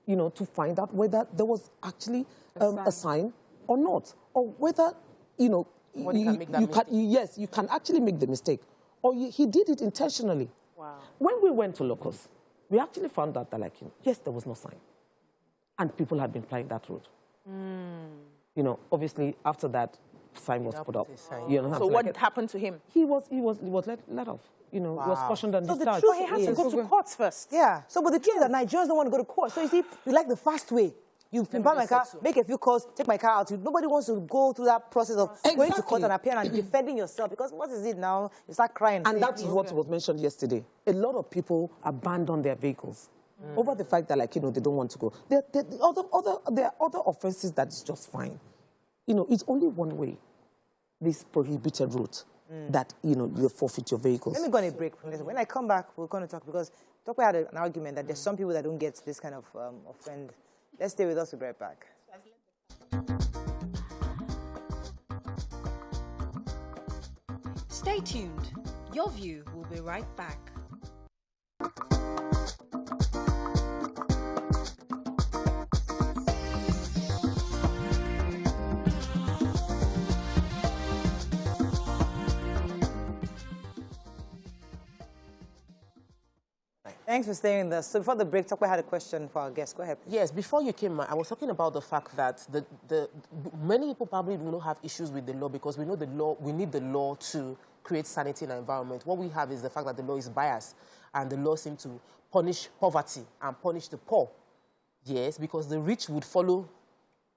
to find out whether there was actually a sign or not, or whether, you can actually make the mistake, or he did it intentionally. Wow. When we went to locus, we actually found out that, yes, there was no sign. And people had been plying that road. Obviously, after that, sign was put up. So what happened to him? He was let off. He was cautioned and discharged. So he has to go to court first. Yeah. So, but the truth is that Nigerians don't want to go to court. So, you see, you like the fast way. You impound my car, make a few calls, take my car out. Nobody wants to go through that process of going to court and appearing and defending yourself, because what is it now? You start crying. And that is what was mentioned yesterday. A lot of people abandon their vehicles over the fact that, they don't want to go. There are other offenses that is just fine. It's only one way, this prohibited route, that, you forfeit your vehicles. Let me go on a break. When I come back, we're going to talk, because Tokwe had an argument that there's some people that don't get this kind of offend. Let's stay with us. We'll be right back. Stay tuned. Your View will be right back. Thanks for staying with us. So before the break, Tokwe had a question for our guest. Go ahead, please. Yes, before you came, I was talking about the fact that many people probably do not have issues with the law, because we know the law. We need the law to create sanity in our environment. What we have is the fact that the law is biased, and the law seems to punish poverty and punish the poor. Yes, because the rich would follow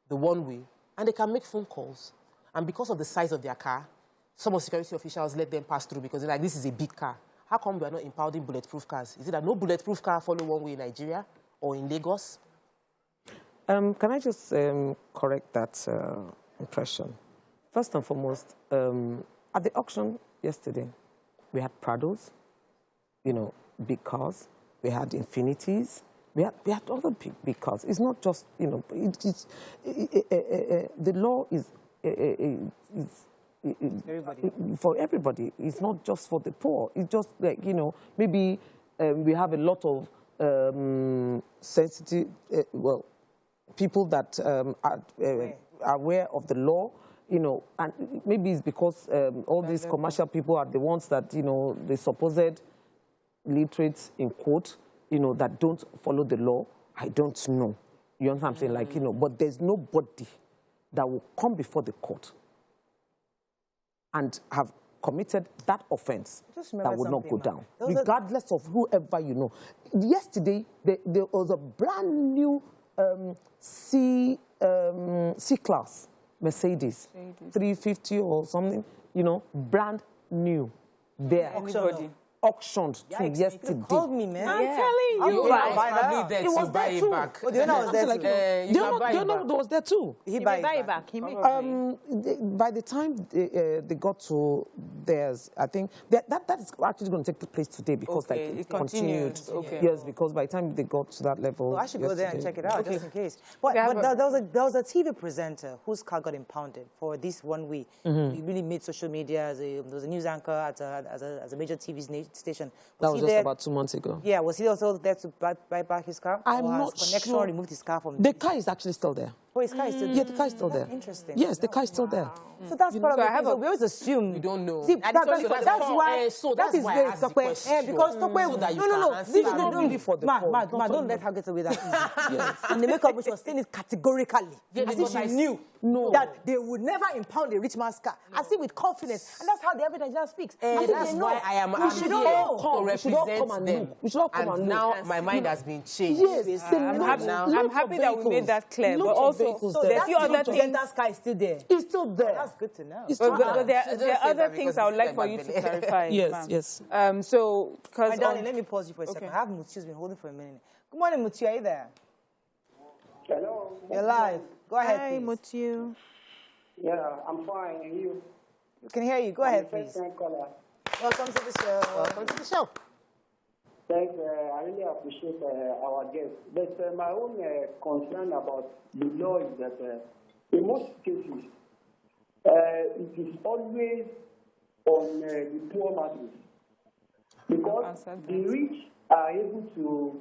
the one way, and they can make phone calls. And because of the size of their car, some of the security officials let them pass through, because they're like, this is a big car. How come we are not impounding bulletproof cars? Is it that no bulletproof car follow one way in Nigeria or in Lagos? Can I just correct that impression? First and foremost, at the auction yesterday, we had Prados, big cars. We had Infinities. We had other big cars. It's not just, the law is for everybody. It's not just for the poor. It's just like, maybe we have a lot of sensitive, people that are aware of the law, and maybe it's because all these commercial people are the ones that, the supposed literates, in quote, that don't follow the law. I don't know. You understand what I'm saying? Like, you know, but there's nobody that will come before the court and have committed that offense that would not go down, regardless of whoever you know. Yesterday, there was a brand new C-Class Mercedes, 350 or something, you know, brand new. There. Auctioned to yesterday. You called me, man. I'm telling you. It was there too. Oh, the owner was there too. The owner was there too. He buy it back. By the time they got to theirs, I think that is actually going to take place today because like it continued. Okay. Yes, because by the time they got to that level, I should go there and check it out just in case. But there was a TV presenter whose car got impounded for this 1 week. He really made social media. There was a news anchor at a major TV station. That was just about 2 months ago. Yeah, was he also there to buy back his car? I'm not sure. Removed his car from the car is actually still there. Oh, his car is still there? Yeah, the car is still there. Interesting. Yes, the car is still there. So that's part of the thing. So we always assume. You don't know. See, that's why. That is very Tokwe. Because Tokwe. No. This is don't be for the Ma, don't let her get away that easy. Yes. And the makeup, which was saying it categorically. As if she knew that they would never impound a rich man's car. As if with confidence. And that's how the evidence just speaks. That's why I am here to represent them. We should all come and now my mind has been changed. Yes, I'm happy that we made that clear. But also, there are a few other things. That car is still there. It's still there. That's good to know. But there are other things I would like for you to clarify. Yes. So, because my darling, let me pause you for a second. I have Mutio's been holding for a minute. Good morning, Mutio. Are you there? Hello. You're live. Go ahead, Hi, please. Mutio. Yeah, I'm fine. And you? We can hear you. Go ahead, please. Caller. Welcome to the show. Welcome to the show. Thanks. I really appreciate our guest. But my own concern about the law is that in most cases, it is always on the poor masses. Because the rich are able to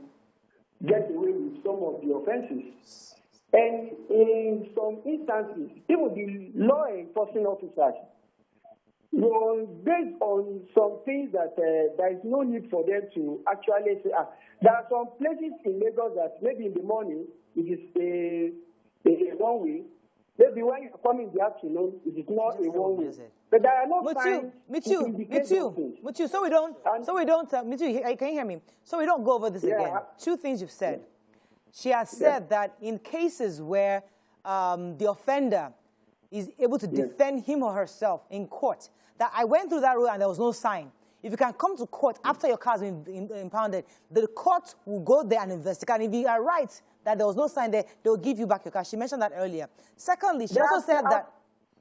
get away with some of the offenses. And in some instances, even the law enforcement officers, based on some things that there is no need for them to actually say, there are some places in Lagos that maybe in the morning it is a one way. Maybe when you come in the afternoon, it is not a one way. But there are no signs. Me too. So we don't. Me too. Can you hear me? So we don't go over this again. Two things you've said. She has said that in cases where the offender is able to defend him or herself in court, that I went through that route and there was no sign. If you can come to court after your car has been impounded, the court will go there and investigate. And if you are right that there was no sign there, they will give you back your car. She mentioned that earlier. Secondly, she also said that.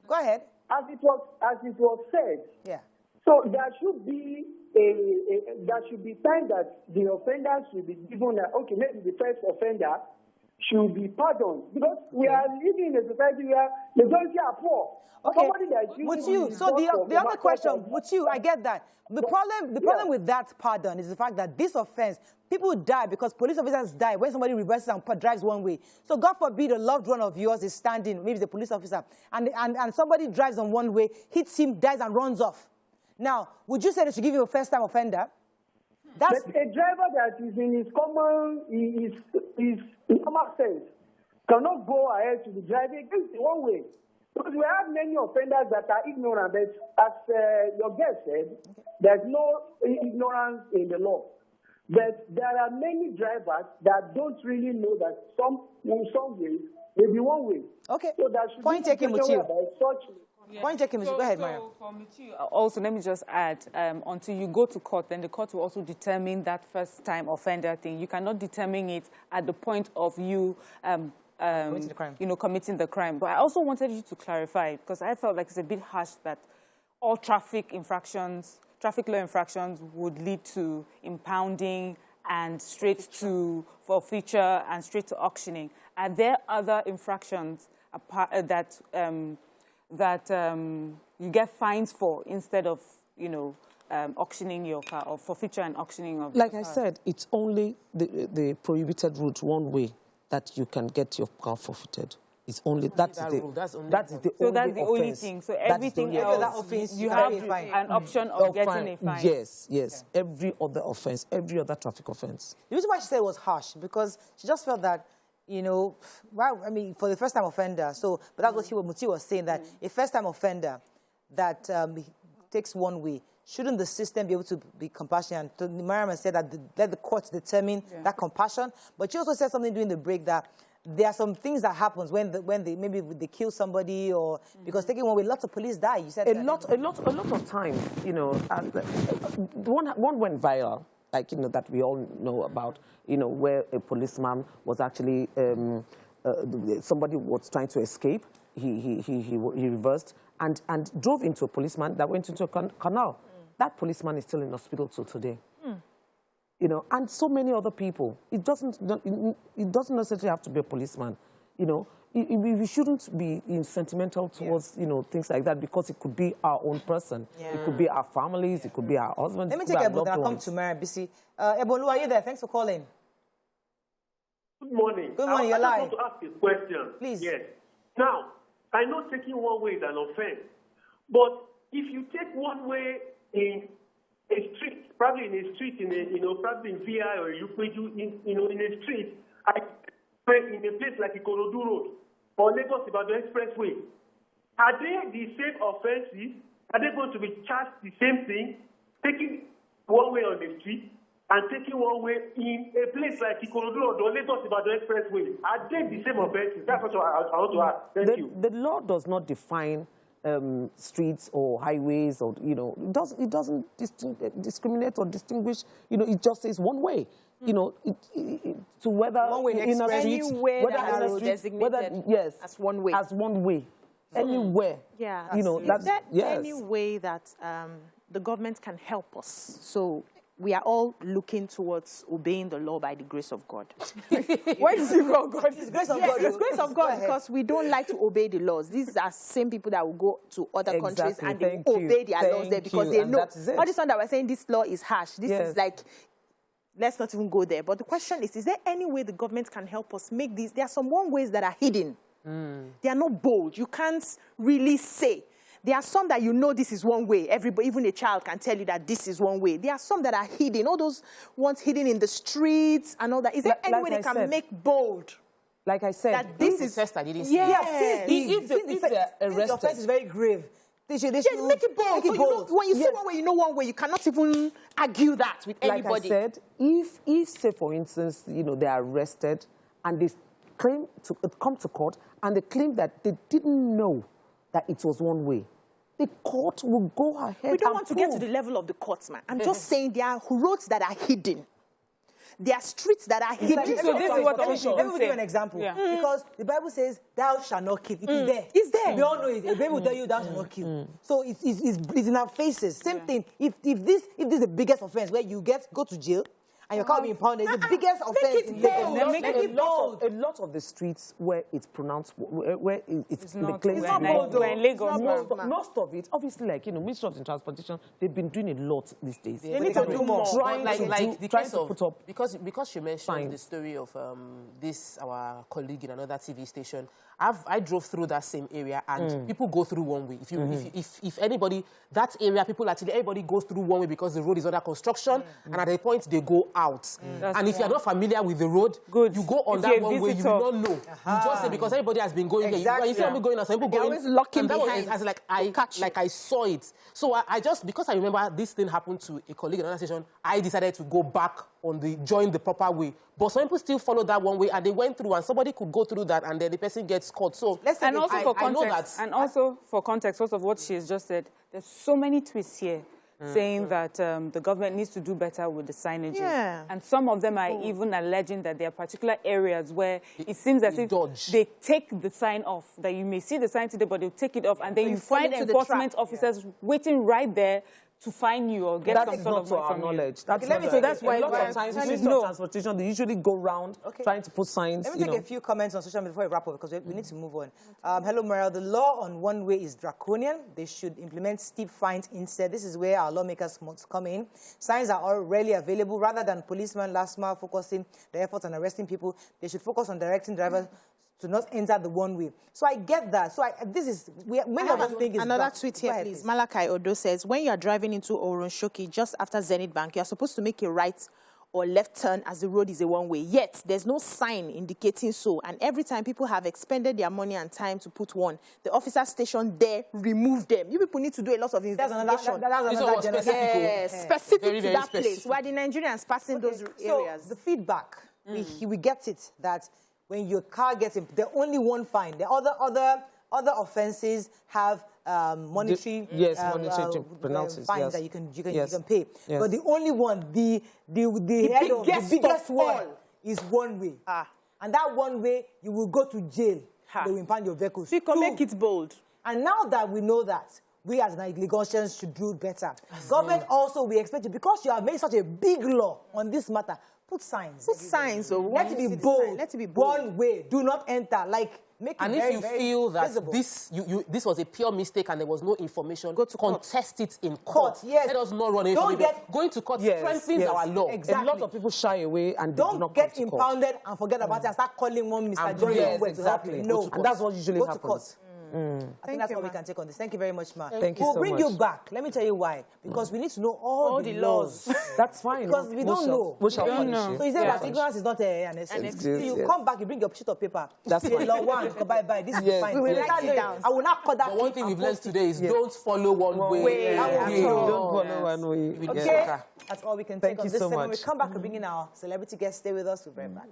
Go ahead. As it was said. Yeah. So there should be time that the offenders should be given. Okay, maybe the first offender should be pardoned because we are living in a society where majority are poor. Okay, Mutiu, so the other question, Mutiu, I get that. The problem with that pardon is the fact that this offense, people die because police officers die when somebody reverses and drives one way. So God forbid a loved one of yours is standing, maybe the police officer, and somebody drives on one way, hits him, dies and runs off. Now, would you say they should give you a first-time offender? That's but a driver that is in his common sense cannot go ahead to be driving against the one way. Because we have many offenders that are ignorant. But as your guest said, there's no ignorance in the law. But there are many drivers that don't really know that in some ways, maybe one way. Okay. So that should point taken with you. Yeah. Point taken with you. Go ahead, Maya. For me too, also, let me just add, until you go to court, then the court will also determine that first-time offender thing. You cannot determine it at the point of you committing the crime. But I also wanted you to clarify, because I felt like it's a bit harsh that all traffic law infractions would lead to impounding and straight to forfeiture and straight to auctioning. Are there other infractions that you get fines for instead of, auctioning your car, or forfeiture and auctioning of Like I said, it's only the prohibited route one way that you can get your car forfeited. It's only that's the only thing. So everything else, you have an option of getting a fine. Yes. Every other offense, every other traffic offense. The reason why she said it was harsh because she just felt that you know, well, I mean, for the first-time offender. So, but that's what Muti was saying, that a first-time offender that takes one way, shouldn't the system be able to be compassionate? And Mariam said that let the courts determine that compassion. But she also said something during the break that there are some things that happens when they kill somebody or because taking one way, lots of police die. You said a lot of time, you know, one went viral, like, you know, that we all know about, you know, where a policeman was actually somebody was trying to escape. He reversed and drove into a policeman that went into a canal. That policeman is still in hospital till today. You know, and so many other people. It doesn't necessarily have to be a policeman. You know, we shouldn't be sentimental towards, you know, things like that because it could be our own person. It could be our families. It could be our husbands. Let me take Ebon, then I'll come to Mariam Bisi. Ebon, are you there? Thanks for calling. Good morning. Good morning, you're live. I just want to ask a question. Please. Yes. Now, I know taking one way is an offense, but if you take one way in a street, probably in a street, probably in VI or in a street, in a place like Ikorodu Road or Lagos Ibadan Expressway, are they the same offenses? Are they going to be charged the same thing, taking one way on the street and taking one way in a place like Ikorodu Road or Lagos Ibadan Expressway? Are they the same offenses? That's what I want to ask. Thank you. The law does not define streets or highways, or, you know, it doesn't discriminate or distinguish. You know, it just says one way. You know, to whether one way in a street, whether designated as one way, anywhere. Yeah, you know, is there any way that the government can help us? So we are all looking towards obeying the law by the grace of God. Why is it called God? It's grace of yes, God. It's grace of God because we don't like to obey the laws. These are same people that will go to other countries and they will obey their laws there because they know. All this one that we're saying, this law is harsh. This is like, let's not even go there. But the question is there any way the government can help us make these? There are some one ways that are hidden. They are not bold. You can't really say. There are some that you know this is one way. Everybody, even a child can tell you that this is one way. There are some that are hidden. All those ones hidden in the streets and all that. Is there any way they can make bold? Like I said, that this is test I didn't see. If the offense is very grave, they should make it bold. So you know, when you say one way, you know one way. You cannot even argue that with anybody. Like I said, if say for instance, you know, they are arrested and they claim to come to court and they claim that they didn't know that it was one way, the court will go ahead. We don't want to get to the level of the courts, man. I'm just saying there are roads that are hidden. There are streets that are hidden. So this is what let me give you an example. Because the Bible says, thou shalt not kill. It is there. It's there. We all know it. The Bible will tell you, thou shalt not kill. So it's in our faces. Same thing. If this is the biggest offense where you go to jail, and your car being pounded, it's the biggest offense in Lagos. A lot of the streets where it's pronounced, where it's not claimed in Lagos. Most of it, obviously, like, you know, Ministry of Transportation, they've been doing a lot these days. They need to do more. Like the case of, put up because she mentioned the story of our colleague in another TV station. I drove through that same area and people go through one way. If anybody, that area, everybody goes through one way because the road is under construction and at a point they go out. And if you're not familiar with the road, you go on that one way, you will not know. You just say because everybody has been going there. You see people going and some people going. Always locking behind. I saw it. So I just, because I remember this thing happened to a colleague in another station, I decided to go back join the proper way. But some people still follow that one way and they went through and somebody could go through that and then the person gets caught. So and also for context, first of what she has just said, there's so many twists here saying that the government needs to do better with the signages. And some of them are even alleging that there are particular areas where it seems as if they take the sign off, that you may see the sign today, but they'll take it off, and then you find enforcement officers waiting right there to find you or get some sort of our knowledge. That's why a lot of times Ministry of Transportation, they usually go around trying to put signs. Let me take a few comments on social media before we wrap up because we need to move on. Hello, Mariel. The law on one way is draconian. They should implement steep fines instead. This is where our lawmakers must come in. Signs are already available. Rather than policemen last mile focusing their efforts on arresting people, they should focus on directing drivers to not enter the one way. So I get that. So many of us think it's another tweet here, please. Malachi Odo says, when you are driving into Oronshoki just after Zenith Bank, you are supposed to make a right or left turn as the road is a one-way. Yet, there's no sign indicating so. And every time people have expended their money and time to put one, the officer stationed there remove them. You people need to do a lot of investigation. That's specific, specific very, to that place. Why the Nigerians passing those areas? So the feedback, we get it that when your car gets in, the only one fine. The other offenses have monetary monetary penalties fines that you can pay. Yes. But the only one, the biggest one is one way. And that one way, you will go to jail. They will impound your vehicles. So you can make it bold. And now that we know that, we as Lagosians should do better. Government also, we expect you, because you have made such a big law on this matter, put signs. Put signs. So let it be bold. Let it be bold. One way. Do not enter. Like, make it very, if you feel that visible. this was a pure mistake and there was no information, go to contest it in court. Yes. Let us not run away. Going to court strengthens our law. Exactly. A lot of people shy away and don't not get impounded and forget about it and start calling one Mr. John. Yes, exactly. No. And that's what usually happens. Go to court. I think that's what we can take on this. Thank you very much, Ma. Thank you so much. We'll bring you back. Let me tell you why. Because we need to know all the laws. That's fine. Because we don't know. We shall know. So you say that ignorance is not an excuse. You come back, you bring your sheet of paper. That's fine. Law one, bye. This is fine. We will write it down. I will not cut that. But one thing we've learned today is don't follow one way. Don't follow one way. Okay. That's all we can take on this so segment. much. When we come back, we'll bring in our celebrity guest. Stay with us. We'll be right back.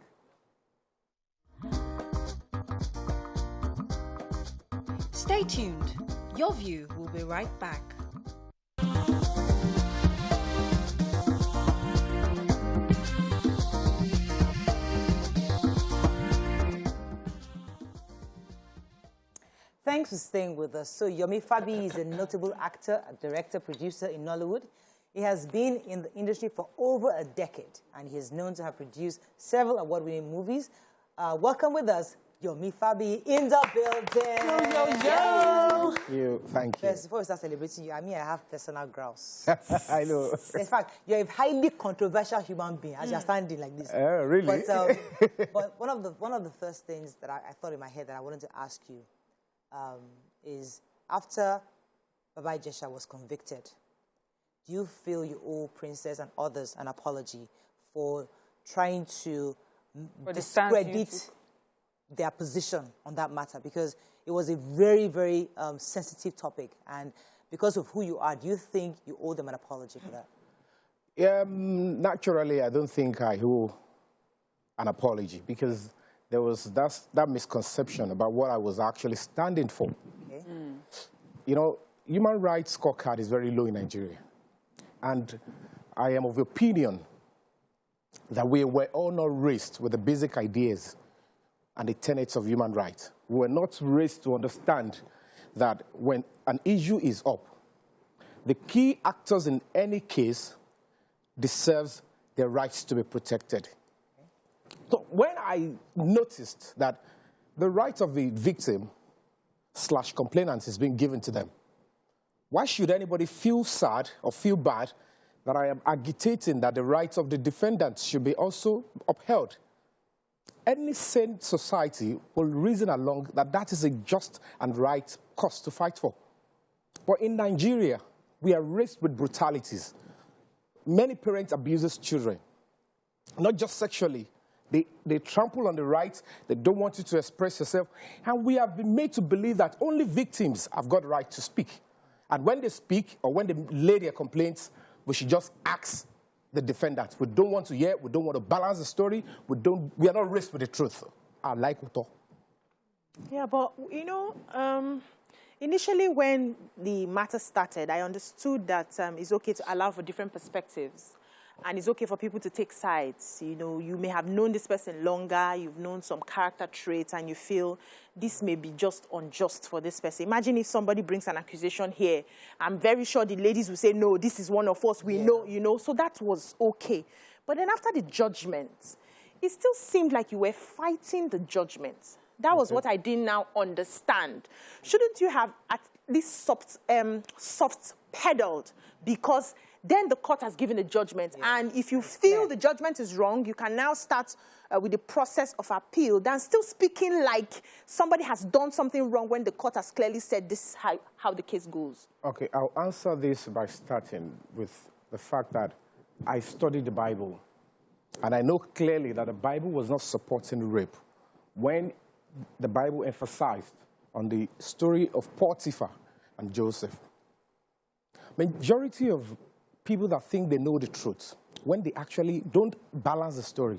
Stay tuned. Your View will be right back. Thanks for staying with us. So Yomi Fabiyi is a notable actor, director, producer in Nollywood. He has been in the industry for over a decade, and he is known to have produced several award-winning movies. Welcome with us, Yomi Fabiyi in the building. Yo. Thank you. First, before we start celebrating you, I have personal grouse. I know. In fact, you're a highly controversial human being as you're standing like this. Really? But one of the first things that I thought in my head that I wanted to ask you is, after Baba Ijesha was convicted, do you feel you owe Princess and others an apology for trying to discredit their position on that matter? Because it was a very, very sensitive topic. And because of who you are, do you think you owe them an apology for that? Naturally, I don't think I owe an apology, because there was that misconception about what I was actually standing for. Okay. You know, human rights scorecard is very low in Nigeria. And I am of the opinion that we were all not raised with the basic ideas and the tenets of human rights. We were not raised to understand that when an issue is up, the key actors in any case deserves their rights to be protected. So when I noticed that the rights of the victim / complainant is being given to them, why should anybody feel sad or feel bad that I am agitating that the rights of the defendant should be also upheld? Any sane society will reason along that that is a just and right cause to fight for. But in Nigeria, we are raised with brutalities. Many parents abuse children, not just sexually. They trample on the rights. They don't want you to express yourself. And we have been made to believe that only victims have got the right to speak. And when they speak or when they lay their complaints, we should just ask the defendant. We don't want to hear. We don't want to balance the story. We are not raised with the truth. I like it all. Yeah, but, you know, initially when the matter started, I understood that it's okay to allow for different perspectives. And it's okay for people to take sides. You know, you may have known this person longer, you've known some character traits, and you feel this may be just unjust for this person. Imagine if somebody brings an accusation here. I'm very sure the ladies will say, no, this is one of us, we know, you know. So that was okay. But then after the judgment, it still seemed like you were fighting the judgment. That was what I didn't now understand. Shouldn't you have at least soft pedaled? Because then the court has given a judgment. Yeah. And if you feel the judgment is wrong, you can now start with the process of appeal, than still speaking like somebody has done something wrong when the court has clearly said this is how the case goes. Okay, I'll answer this by starting with the fact that I studied the Bible And I know clearly that the Bible was not supporting rape when the Bible emphasized on the story of Potiphar and Joseph. Majority of people that think they know the truth, when they actually don't balance the story,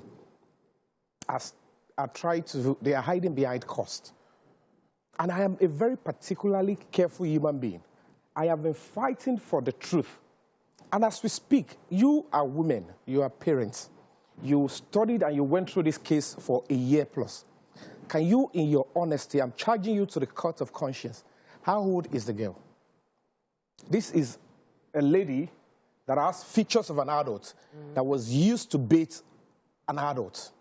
they are hiding behind cost. And I am a very particularly careful human being. I have been fighting for the truth. And as we speak, you are women, you are parents. You studied and you went through this case for a year plus. Can you, in your honesty, I'm charging you to the court of conscience, how old is the girl? This is a lady that has features of an adult that was used to bait an adult.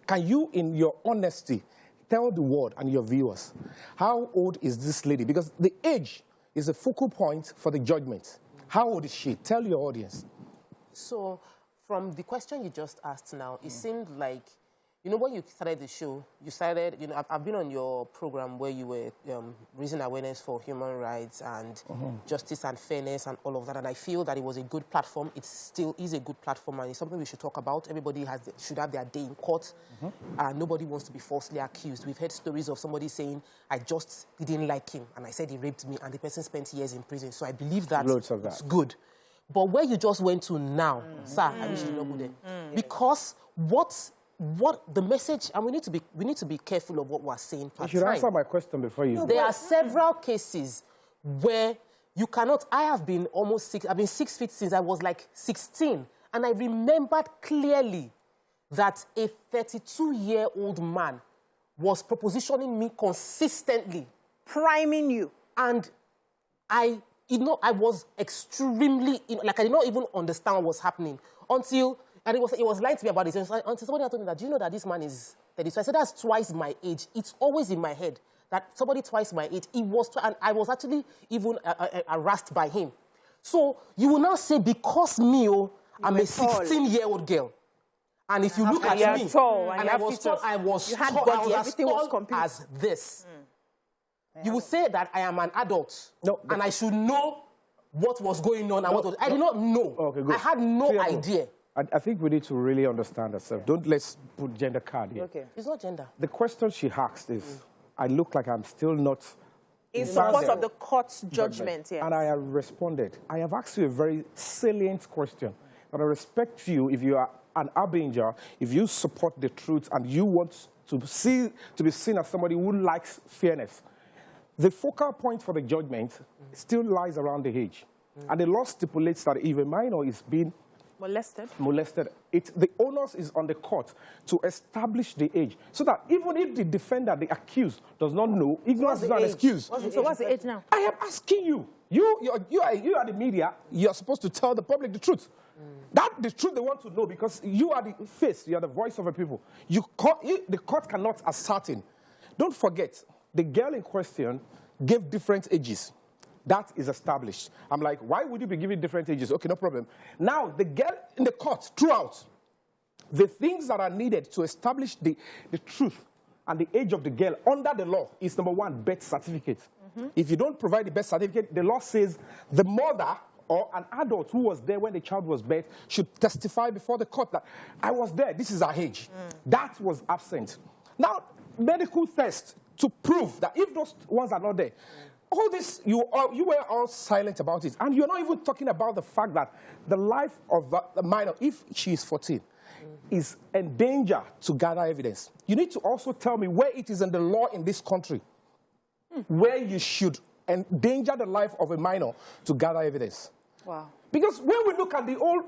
Can you, in your honesty, tell the world and your viewers, how old is this lady? Because the age is a focal point for the judgment. How old is she? Tell your audience. So, from the question you just asked now, it seemed like, you know, when you started the show, you started, you know, I've been on your program where you were raising awareness for human rights and justice and fairness and all of that, and I feel that it was a good platform. It still is a good platform, and it's something we should talk about. Everybody should have their day in court, and nobody wants to be falsely accused. We've heard stories of somebody saying, I just didn't like him, and I said he raped me, and the person spent years in prison. So I believe that it's good. But where you just went to now, sir, I wish you did not go there. Because what the message, and we need to be careful of what we're saying. You should answer my question before you. There are several cases where you cannot. I've been 6 feet since I was like 16, and I remembered clearly that a 32-year-old man was propositioning me consistently, priming you, and I was extremely, like I did not even understand what was happening until. And it was lying to me about it. Until somebody told me that, do you know that this man is 32? I said, that's twice my age. It's always in my head that somebody twice my age. And I was actually even harassed by him. So you will now say, because me, I'm a 16-year-old girl. And if you look at me, tall, and I was tall, everything was complete as this. You will say that I am an adult, and I should know what was going on. I did not know. Okay, good. I had no idea. I think we need to really understand ourselves. Let's put gender card here. Okay. It's not gender. The question she asked is, I look like I'm still not in support of the court's judgment. Yes. And I have responded. I have asked you a very salient question. But I respect you if you are an Abinger, if you support the truth and you want to be seen as somebody who likes fairness. The focal point for the judgment still lies around the age. And the law stipulates that if a minor is being molested. The onus is on the court to establish the age. So that even if the defendant, the accused, does not know, ignorance is not an excuse. So what's the age now? I am asking you. You are the media. You are supposed to tell the public the truth. That's the truth they want to know because you are the face, you are the voice of the people. The court cannot ascertain. Don't forget, the girl in question gave different ages. That is established. I'm like, why would you be giving different ages? Okay, no problem. Now, the girl in the court, throughout, the things that are needed to establish the truth and the age of the girl under the law is, number one, birth certificate. If you don't provide the birth certificate, the law says the mother or an adult who was there when the child was born should testify before the court that I was there, this is her age. That was absent. Now, medical test to prove that if those ones are not there, all this, you were all silent about it. And you're not even talking about the fact that the life of the minor, if she is 14, is in danger to gather evidence. You need to also tell me where it is in the law in this country where you should endanger the life of a minor to gather evidence. Wow. Because when we look at the old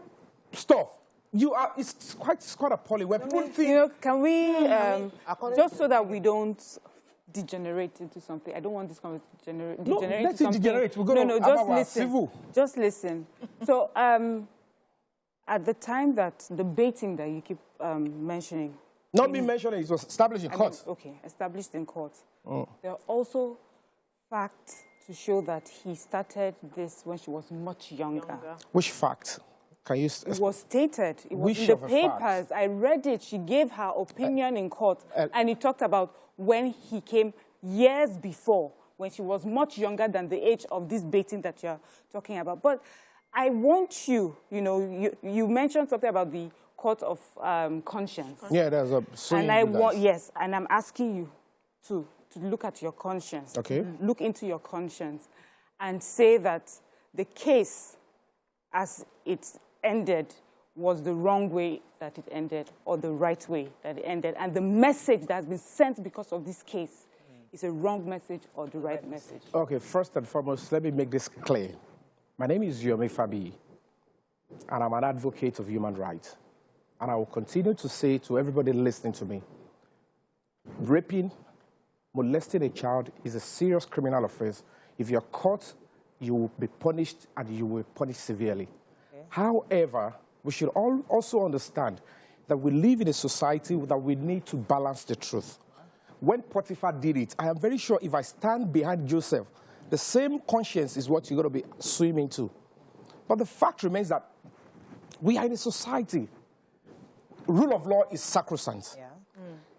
stuff, it's quite appalling. Where people think... can we, just so that we don't degenerate into something. I don't want this conversation to degenerate into something. Degenerate. We're going just listen. Just listen. So, at the time that the baiting that you keep mentioning... Not me mentioning, it was established in court. Okay, established in court. There are also facts to show that he started this when she was much younger. Which fact? Can you... It was stated. It was in the papers. I read it. She gave her opinion in court. And he talked about when he came years before, when she was much younger than the age of this baiting that you're talking about. But I want you, you mentioned something about the court of conscience. Yeah, there's a... And I want, yes, and I'm asking you to look at your conscience. Okay. Look into your conscience and say that the case as it ended was the wrong way that it ended or the right way that it ended. And the message that has been sent because of this case is a wrong message or the right message. Okay, first and foremost, let me make this clear. My name is Yomi Fabiyi, and I'm an advocate of human rights. And I will continue to say to everybody listening to me, raping, molesting a child is a serious criminal offense. If you're caught, you will be punished, and you will be punished severely. Okay. However, we should also understand that we live in a society that we need to balance the truth. When Potiphar did it, I am very sure if I stand behind Joseph, the same conscience is what you're going to be swimming to. But the fact remains that we are in a society. Rule of law is sacrosanct. Yeah.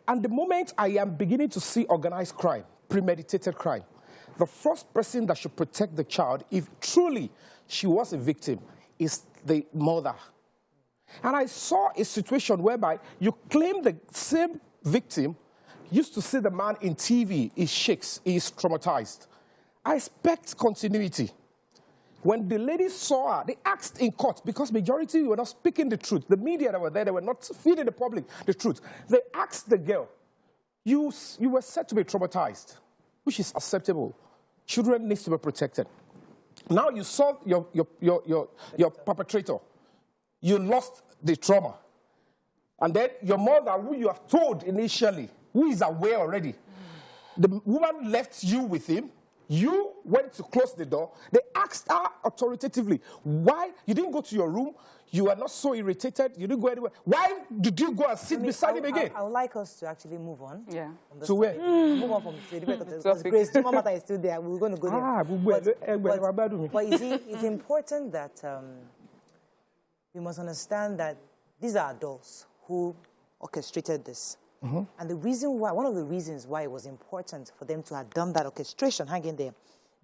And the moment I am beginning to see organized crime, premeditated crime, the first person that should protect the child, if truly she was a victim, is the mother. And I saw a situation whereby you claim the same victim used to see the man in TV, he shakes, he is traumatized. I expect continuity. When the ladies saw her, they asked in court, because majority were not speaking the truth. The media that were there, they were not feeding the public the truth. They asked the girl, you were said to be traumatized, which is acceptable. Children need to be protected. Now you saw your perpetrator. You lost the trauma. And then your mother, who you have told initially, who is aware already, the woman left you with him. You went to close the door. They asked her authoritatively, why? You didn't go to your room. You were not so irritated. You didn't go anywhere. Why did you go and sit beside him again? I would like us to actually move on. Yeah. To where? Move on from the debate because Grace, the matter is still there. We're going to go there. But you see, it's important that we must understand that these are adults who orchestrated this. Mm-hmm. And the reason why, one of the reasons why it was important for them to have done that orchestration, hang in there,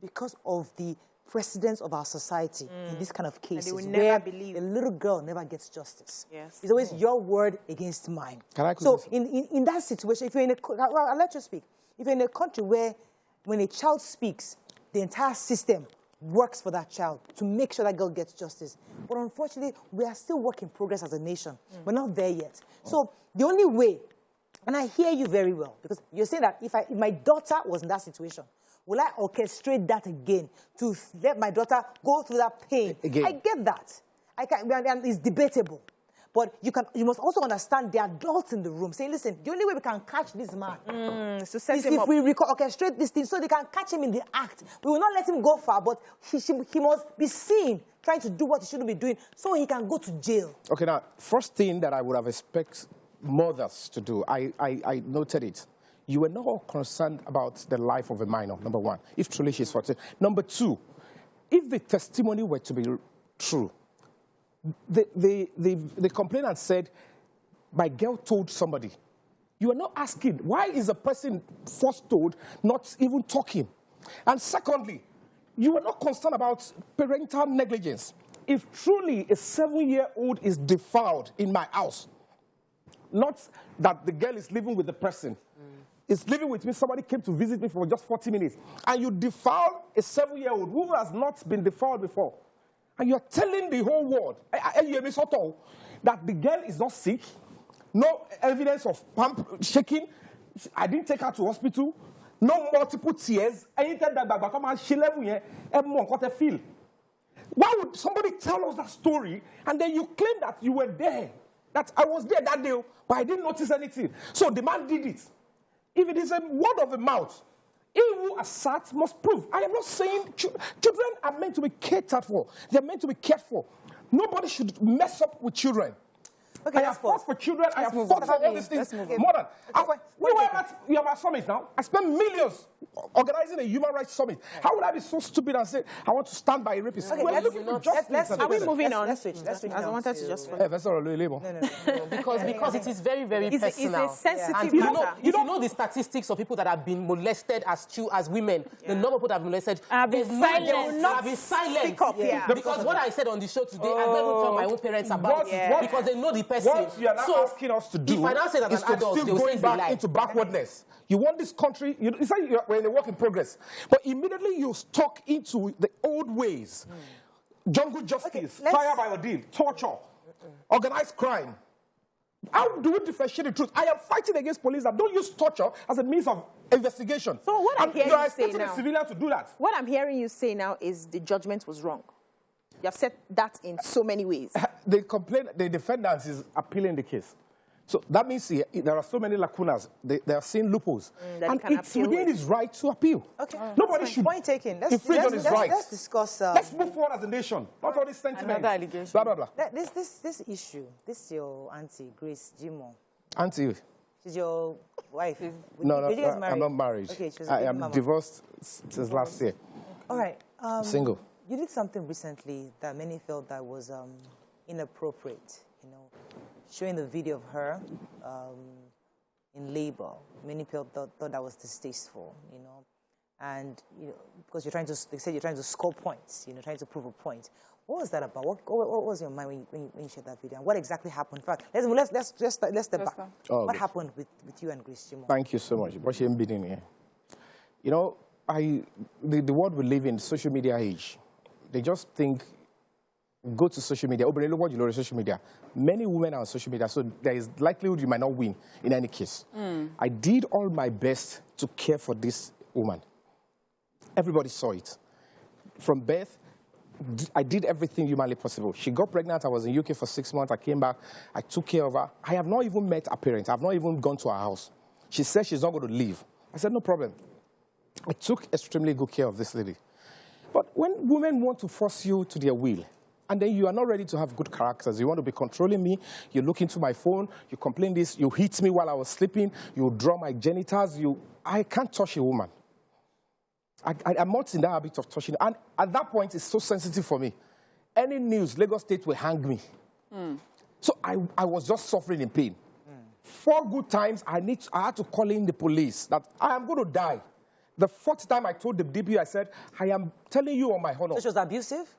because of the precedence of our society in this kind of cases, and they will never believe. A little girl never gets justice. Yes. It's always your word against mine. So in that situation, if you're in a, well, I'll let you speak. If you're in a country where when a child speaks, the entire system works for that child to make sure that girl gets justice. But unfortunately, we are still work in progress as a nation. We're not there yet. So the only way, and I hear you very well, because you're saying that if my daughter was in that situation, will I orchestrate that again to let my daughter go through that pain? Again. I get that. And it's debatable. But you must also understand the adults in the room saying, listen, the only way we can catch this man is if we orchestrate this thing so they can catch him in the act. We will not let him go far, but he must be seen trying to do what he shouldn't be doing so he can go to jail. Okay, now, first thing that I would have expected mothers to do, I noted it. You were not concerned about the life of a minor, number one, if truly she's 14. Number two, if the testimony were to be true, the complainant said, my girl told somebody. You are not asking, why is the person first told not even talking? And secondly, you are not concerned about parental negligence. If truly a 7-year-old is defiled in my house, not that the girl is living with the person, is living with me, somebody came to visit me for just 40 minutes, and you defile a 7-year-old who has not been defiled before, and you're telling the whole world that the girl is not sick, no evidence of pump shaking, I didn't take her to hospital, no multiple tears, anything that feel. Why would somebody tell us that story, and then you claim that you were there, that I was there that day, but I didn't notice anything? So the man did it. If it is a word of the mouth, he who asserts must prove. I am not saying children are meant to be catered for. They're meant to be cared for. Nobody should mess up with children. Okay, I have fought for children. I have fought for all these things. More than. We have our summit now. I spent millions organizing a human rights summit. How would I be so stupid and say, I want to stand by a rapist? Okay, are we moving on? Let's switch. I wanted to just... Because it is very, very personal. It's a sensitive matter. You know the statistics of people that have been molested as women, the number of people that have been molested. Have been silent. Because what I said on the show today, I never told my own parents about it. Because they know the person. What you are now asking us to do if I now say that is an to adult, still going back into backwardness. You want this country, it's like we're in a work in progress. But immediately you stuck into the old ways. Jungle justice, fire by ordeal, torture, organized crime. How do we differentiate the truth? I am fighting against police that don't use torture as a means of investigation. So what I'm hearing you say now, a civilian to do that. What I'm hearing you say now is the judgment was wrong. You have said that in so many ways. The defendant is appealing the case. So that means there are so many lacunas. They are seeing loopholes. And it's within his right to appeal. Okay. Nobody should point taken. infringe on his rights. Let's discuss. Let's move forward as a nation. Not all this sentiment. Another allegation. Blah, blah, blah. This issue, this is your auntie, Grace Jimo. Auntie? She's your wife. No, I'm not married. Okay, she's I am divorced since last year. All right. Single. You did something recently that many felt that was inappropriate, you know. Showing the video of her in labor, many people thought that was distasteful, you know, and you know, because they said you're trying to score points, you know, trying to prove a point. What was that about? What was your mind when you shared that video? And what exactly happened? In fact, let's step back. What happened with you and Grace Jimo? Thank you so much. What you been in here? You know, the world we live in, social media age, they just think. Go to social media. What you know social media. Many women are on social media, so there is likelihood you might not win in any case. I did all my best to care for this woman. Everybody saw it. From birth, I did everything humanly possible. She got pregnant. I was in UK for 6 months. I came back. I took care of her. I have not even met her parents. I have not even gone to her house. She said she's not going to leave. I said, no problem. I took extremely good care of this lady. But when women want to force you to their will, and then you are not ready to have good characters. You want to be controlling me. You look into my phone. You complain this. You hit me while I was sleeping. You draw my genitals. I can't touch a woman. I'm not in that habit of touching. And at that point, it's so sensitive for me. Any news, Lagos State will hang me. So I was just suffering in pain. 4 good times, I had to call in the police that I am going to die. The 4th time I told the DP, I said, I am telling you on my honor. So she was abusive?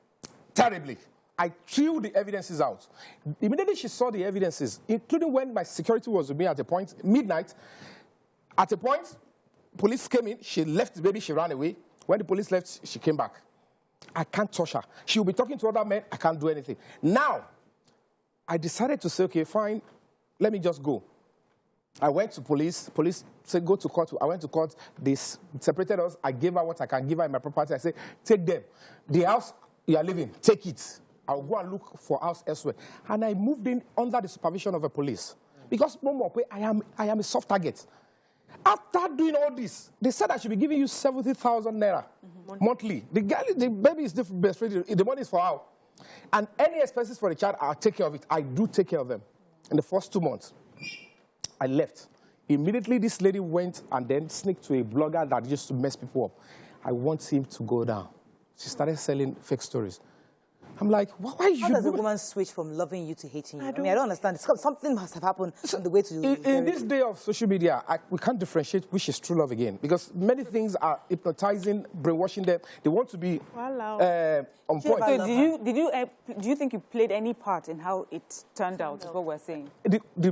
Terribly. I threw the evidences out. Immediately she saw the evidences, including when my security was with me at a point, midnight. At a point, police came in. She left the baby. She ran away. When the police left, she came back. I can't touch her. She will be talking to other men. I can't do anything. Now, I decided to say, okay, fine, let me just go. I went to police. Police said, go to court. I went to court. They separated us. I gave her what I can give her in my property. I said, take them. The house you are living, take it. I'll go and look for house elsewhere. And I moved in under the supervision of the police. Because I am a soft target. After doing all this, they said I should be giving you 70,000 naira monthly. The baby is breastfeeding. The money is for her. And any expenses for the child, I'll take care of it. I do take care of them. In the first 2 months, I left. Immediately, this lady went and then sneaked to a blogger that used to mess people up. I want him to go down. She started selling fake stories. I'm like, why you? How does a woman switch from loving you to hating you? I don't understand. Something must have happened on the way to you. In this day of social media, we can't differentiate which is true love again, because many things are hypnotizing, brainwashing them. They want to be on point. So do you think you played any part in how it turned out? Is what we're saying. The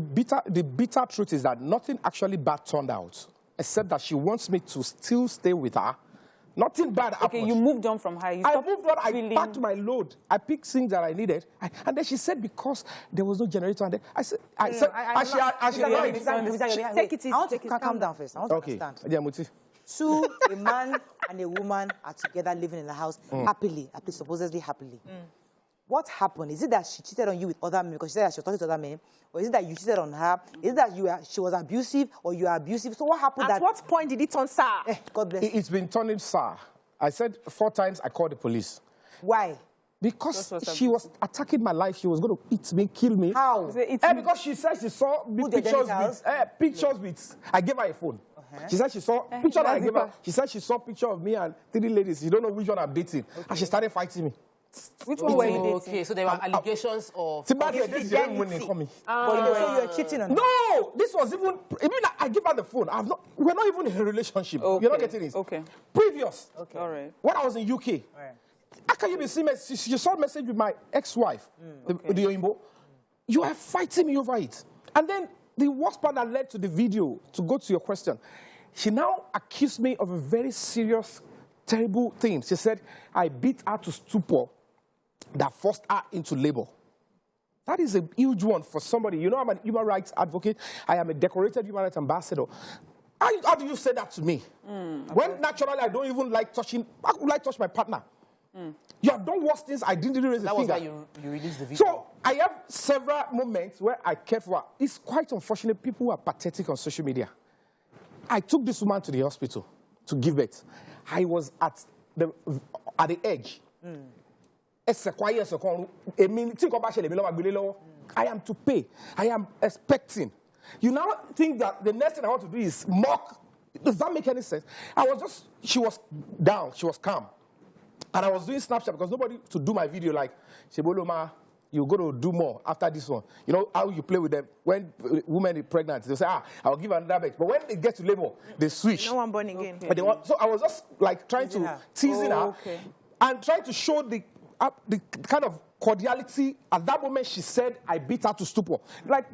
bitter truth is that nothing actually bad turned out, except that she wants me to still stay with her. Nothing bad happened. Okay, you moved on from her. I moved on. I packed my load. I picked things that I needed. And then she said because there was no generator. And then I said, take it easy. I want to calm down first. I want to understand. Two, a man and a woman are together living in the house happily, supposedly happily. What happened? Is it that she cheated on you with other men because she said that she was talking to other men? Or is it that you cheated on her? Is it that she was abusive or you are abusive? So what happened? At what point did it turn sour? God bless you. It's been turning sour. I said 4 times I called the police. Why? Because she was attacking my life. She was going to eat me, kill me. How? Because she said she saw pictures with... I gave her a phone. She said she saw picture that I gave her. She said she saw picture of me and 3 ladies. You don't know which one I'm dating. And she started fighting me. Which one were you dating? Okay, so there were allegations of... So you're cheating on her. No! This was even like I give her the phone. We're not even in a relationship. Okay. You're not getting it. Okay. Previous. Okay. All right. When I was in UK. How can you be seeing message? She saw a message with my ex-wife, the Yoimbo. You are fighting me over it. And then the worst part that led to the video, to go to your question, she now accused me of a very serious, terrible thing. She said, I beat her to stupor that forced her into labor. That is a huge one for somebody. You know, I'm a human rights advocate. I am a decorated human rights ambassador. How do you say that to me? When naturally I don't even like touching, I would like to touch my partner. You have done worse things. I didn't raise a finger. That was why you released the video. So I have several moments where I cared for her. It's quite unfortunate. People are pathetic on social media. I took this woman to the hospital to give birth. I was at the edge. I am to pay. I am expecting. You now think that the next thing I want to do is mock. Does that make any sense? She was down. She was calm. And I was doing Snapchat because nobody to do my video like, Sheboloma, you're going to do more after this one. You know how you play with them. When women are pregnant, they say, I'll give another baby. But when they get to labor, they switch. No one born again. Okay. So I was just like trying to tease her and trying to show the kind of cordiality. At that moment, she said, I beat her to stupor. Like,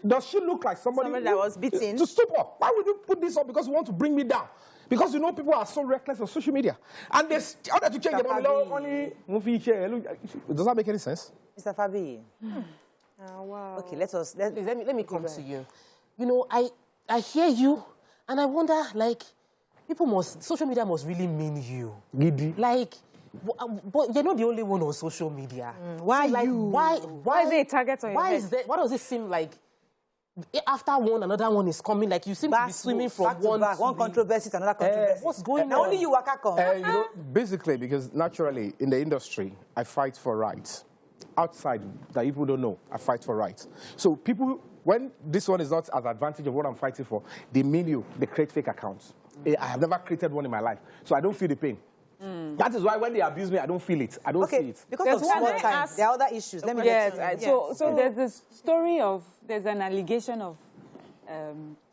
does she look like somebody that was beaten? To stupor. Why would you put this up? Because you want to bring me down. Because you know people are so reckless on social media. And they order to change the Does that make any sense? Mr. Fabiyi. Wow. Okay, let me come to you. You know, I hear you, and I wonder, like, social media must really mean you. Giddy. Like, but you're not the only one on social media. Why so, like, you? Why is it a target on your head? Why does it seem like after one, another one is coming? Like you seem to be swimming from one to one controversy to another controversy. What's going on? Only you Wakako. You know, basically, because naturally in the industry, I fight for rights. Outside, that people don't know, I fight for rights. So people, when this one is not as advantage of what I'm fighting for, they mean you, they create fake accounts. I have never created one in my life, so I don't feel the pain. That is why when they abuse me, I don't feel it. I don't see it. Because of small time, there are other issues. Let me get So there's this story of, there's an allegation of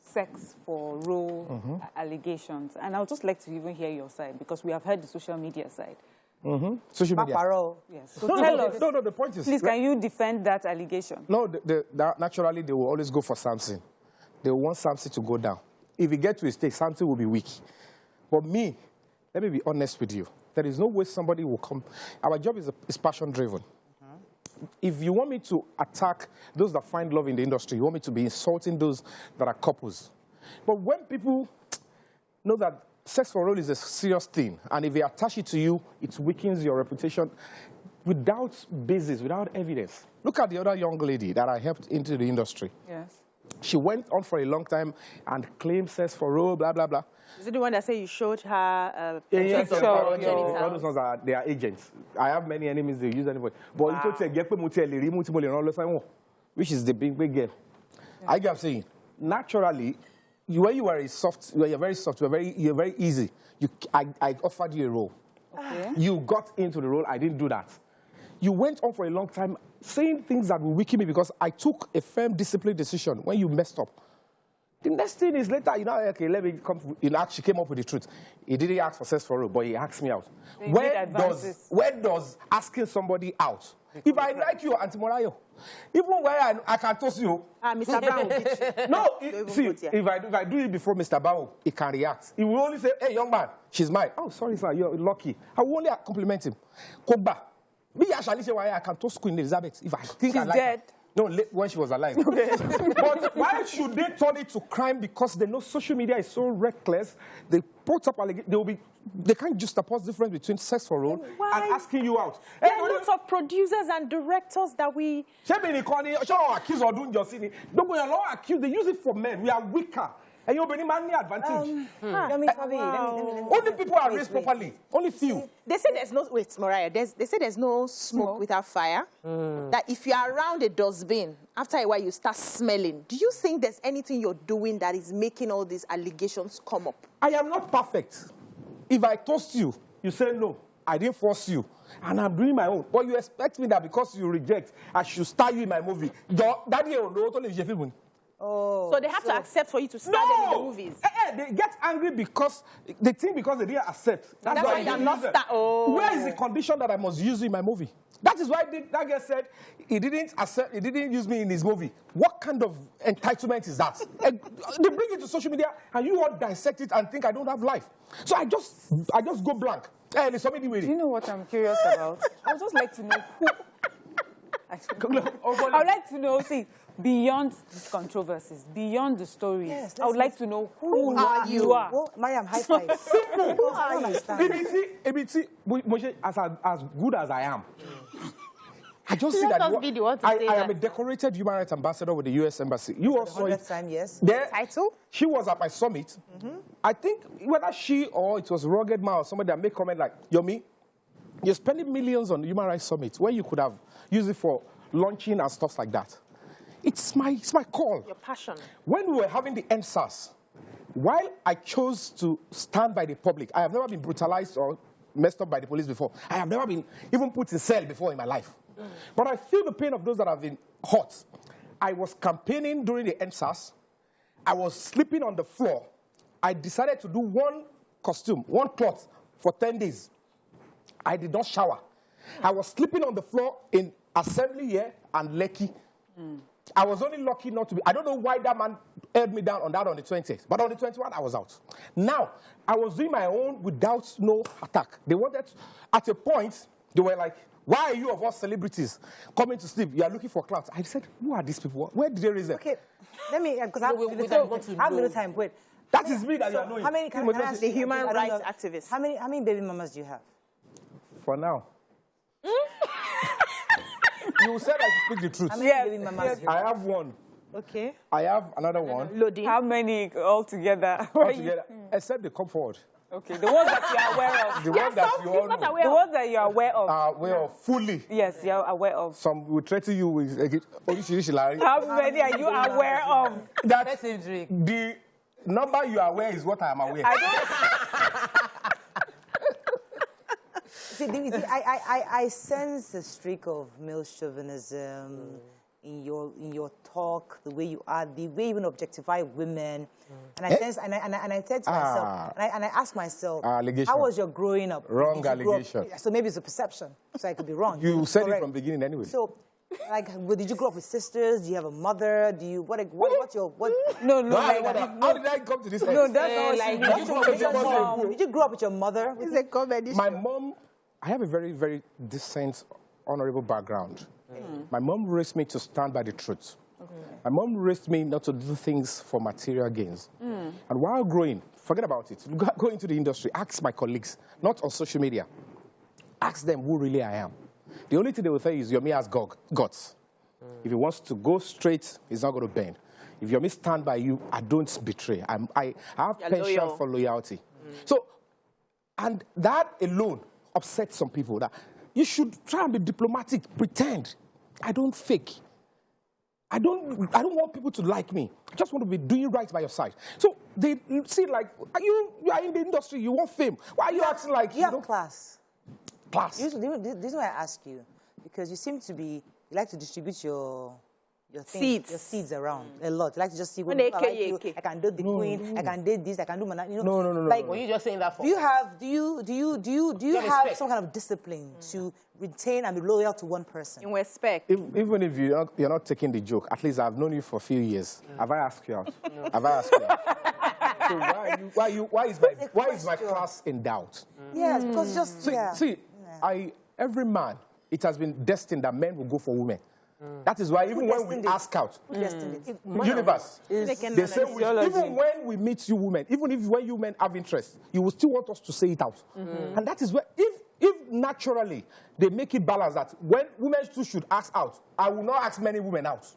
sex for role allegations. And I would just like to even hear your side, because we have heard the social media side. Social media. Yes. So tell us. No, the point is... Please, can you defend that allegation? No, naturally, they will always go for Samson. They will want Samson to go down. If he gets to his stage, Samson will be weak. But me, let me be honest with you. There is no way somebody will come. Our job is passion-driven. If you want me to attack those that find love in the industry, you want me to be insulting those that are couples. But when people know that sex for role is a serious thing, and if they attach it to you, it weakens your reputation without basis, without evidence. Look at the other young lady that I helped into the industry. Yes. She went on for a long time and claimed sex for role, blah, blah, blah. Is it the one that said you showed her all those ones they are agents. I have many enemies, they use anybody. But you say, which is the big girl. I get saying, naturally, when you are very soft, you're very easy. I offered you a role. Okay. You got into the role, I didn't do that. You went on for a long time saying things that will weaken me because I took a firm, disciplined decision when you messed up. The next thing is later, you know, okay, let me come. She came up with the truth. He didn't ask for sex for role, but he asked me out. Where does asking somebody out? If I like you, Auntie Morayo, even where I can toss you. Mr. Brown will beat you. No, see, if I do it before Mr. Brown, he can react. He will only say, hey, young man, she's mine. Oh, sorry, sir, you're lucky. I will only compliment him. Come back. Me actually say why I can toss Queen Elizabeth if I think she's I like dead. her. No, when she was alive. Okay. But why should they turn it to crime? Because they know social media is so reckless. They put up they can't just juxtapose the difference between sex for role and asking you out. There are lots of producers and directors that we... Don't go along accuse. They use it for men. We are weaker. And you're bringing money advantage. Only people are raised properly. Only few. They say there's no... Wait, Mariah. They say there's no smoke without fire. That if you are around a dustbin, after a while you start smelling. Do you think there's anything you're doing that is making all these allegations come up? I am not perfect. If I toast you, you say no. I didn't force you. And I'm doing my own. But you expect me that because you reject, I should star you in my movie. So they have to accept for you to star them in the movies? They get angry because they think because they didn't accept. That's why they're not star. Where is the condition that I must use in my movie? That is why that guy said he didn't use me in his movie. What kind of entitlement is that? They bring it to social media and you all dissect it and think I don't have life. So I just go blank. Do you know what I'm curious about? I would just like to know who. I would like to know, see, beyond these controversies, beyond the stories, yes, I would like to know who you are. Well, Mariam, high five. Simple. Who are you? ABT, as good as I am, I just see that I am a decorated human rights ambassador with the U.S. Embassy. You also 100th time, yes. There, Title? She was at my summit. I think whether she or it was Rugged Man or somebody that made comment like, Yomi, you're spending millions on human rights summit when you could have used it for launching and stuff like that. It's my call. Your passion. When we were having the NSAS, while I chose to stand by the public, I have never been brutalized or messed up by the police before. I have never been even put in cell before in my life. But I feel the pain of those that have been hurt. I was campaigning during the NSAS. I was sleeping on the floor. I decided to do one costume, one cloth for 10 days. I did not shower. I was sleeping on the floor in Assembly here and Lekki. I was only lucky not to be. I don't know why that man held me down on that on the 20th. But on the 21st, I was out. Now, I was doing my own without no attack. They wanted, at a point, they were like, why are you of all celebrities coming to sleep? You are looking for clout. I said, who are these people? Where did they raise them? Okay, let me, because I have little time. Wait. That is me that you are knowing. How many, can I ask the human rights activist? How many baby mamas do you have? For now. You said I should speak the truth. How many baby mamas do you have? I have one. Okay. I have another one. Loading. How many altogether? Except they come forward. Okay, the ones that you are aware of. The ones that you all know. The ones that you are aware of. Aware of fully. Yes, you are aware of. Some will threaten you with How many are you aware of? That the number you are aware is what I am aware. See, I sense a streak of male chauvinism in your talk, the way you are, the way you even objectify women, and I sense, and I said to myself, and I asked myself, how was your growing up? Wrong allegation. So maybe it's a perception, so I could be wrong. You said it from the beginning anyway. So, like, did you grow up with sisters? Do you have a mother? Do you what's your what? No. How did I come to this? No, that's not did you grow up with your mother? It's a comedy. My mom, I have a very, very decent, honorable background. My mom raised me to stand by the truth. My mom raised me not to do things for material gains. And while growing, forget about it. Go into the industry, ask my colleagues, not on social media. Ask them who really I am. The only thing they will tell you is Yomi has guts. If he wants to go straight, he's not going to bend. If Yomi stand by you, I don't betray. I have penchant for loyalty. So, and that alone upsets some people. That you should try and be diplomatic, pretend. I don't fake. I don't want people to like me. I just want to be doing right by your side. So they see like, you are in the industry, you want fame. Why are you acting like you have class? Class. This is why I ask you, because you seem to be, you like to distribute your seeds around a lot. You like to just see what I can do the queen, I can do this, I can do No. Like, Were you just saying that for? Do you have some kind of discipline to retain and be loyal to one person? In respect. Even if you're not taking the joke, at least I've known you for a few years. Have I asked you out? No. Have I asked you out? So why is my class in doubt? Yes, because just every man, it has been destined that men will go for women. That is why even when we ask out, universe, they say even when we meet you women, even if when you men have interest, you will still want us to say it out. And that is where, if naturally they make it balanced that when women too should ask out, I will not ask many women out.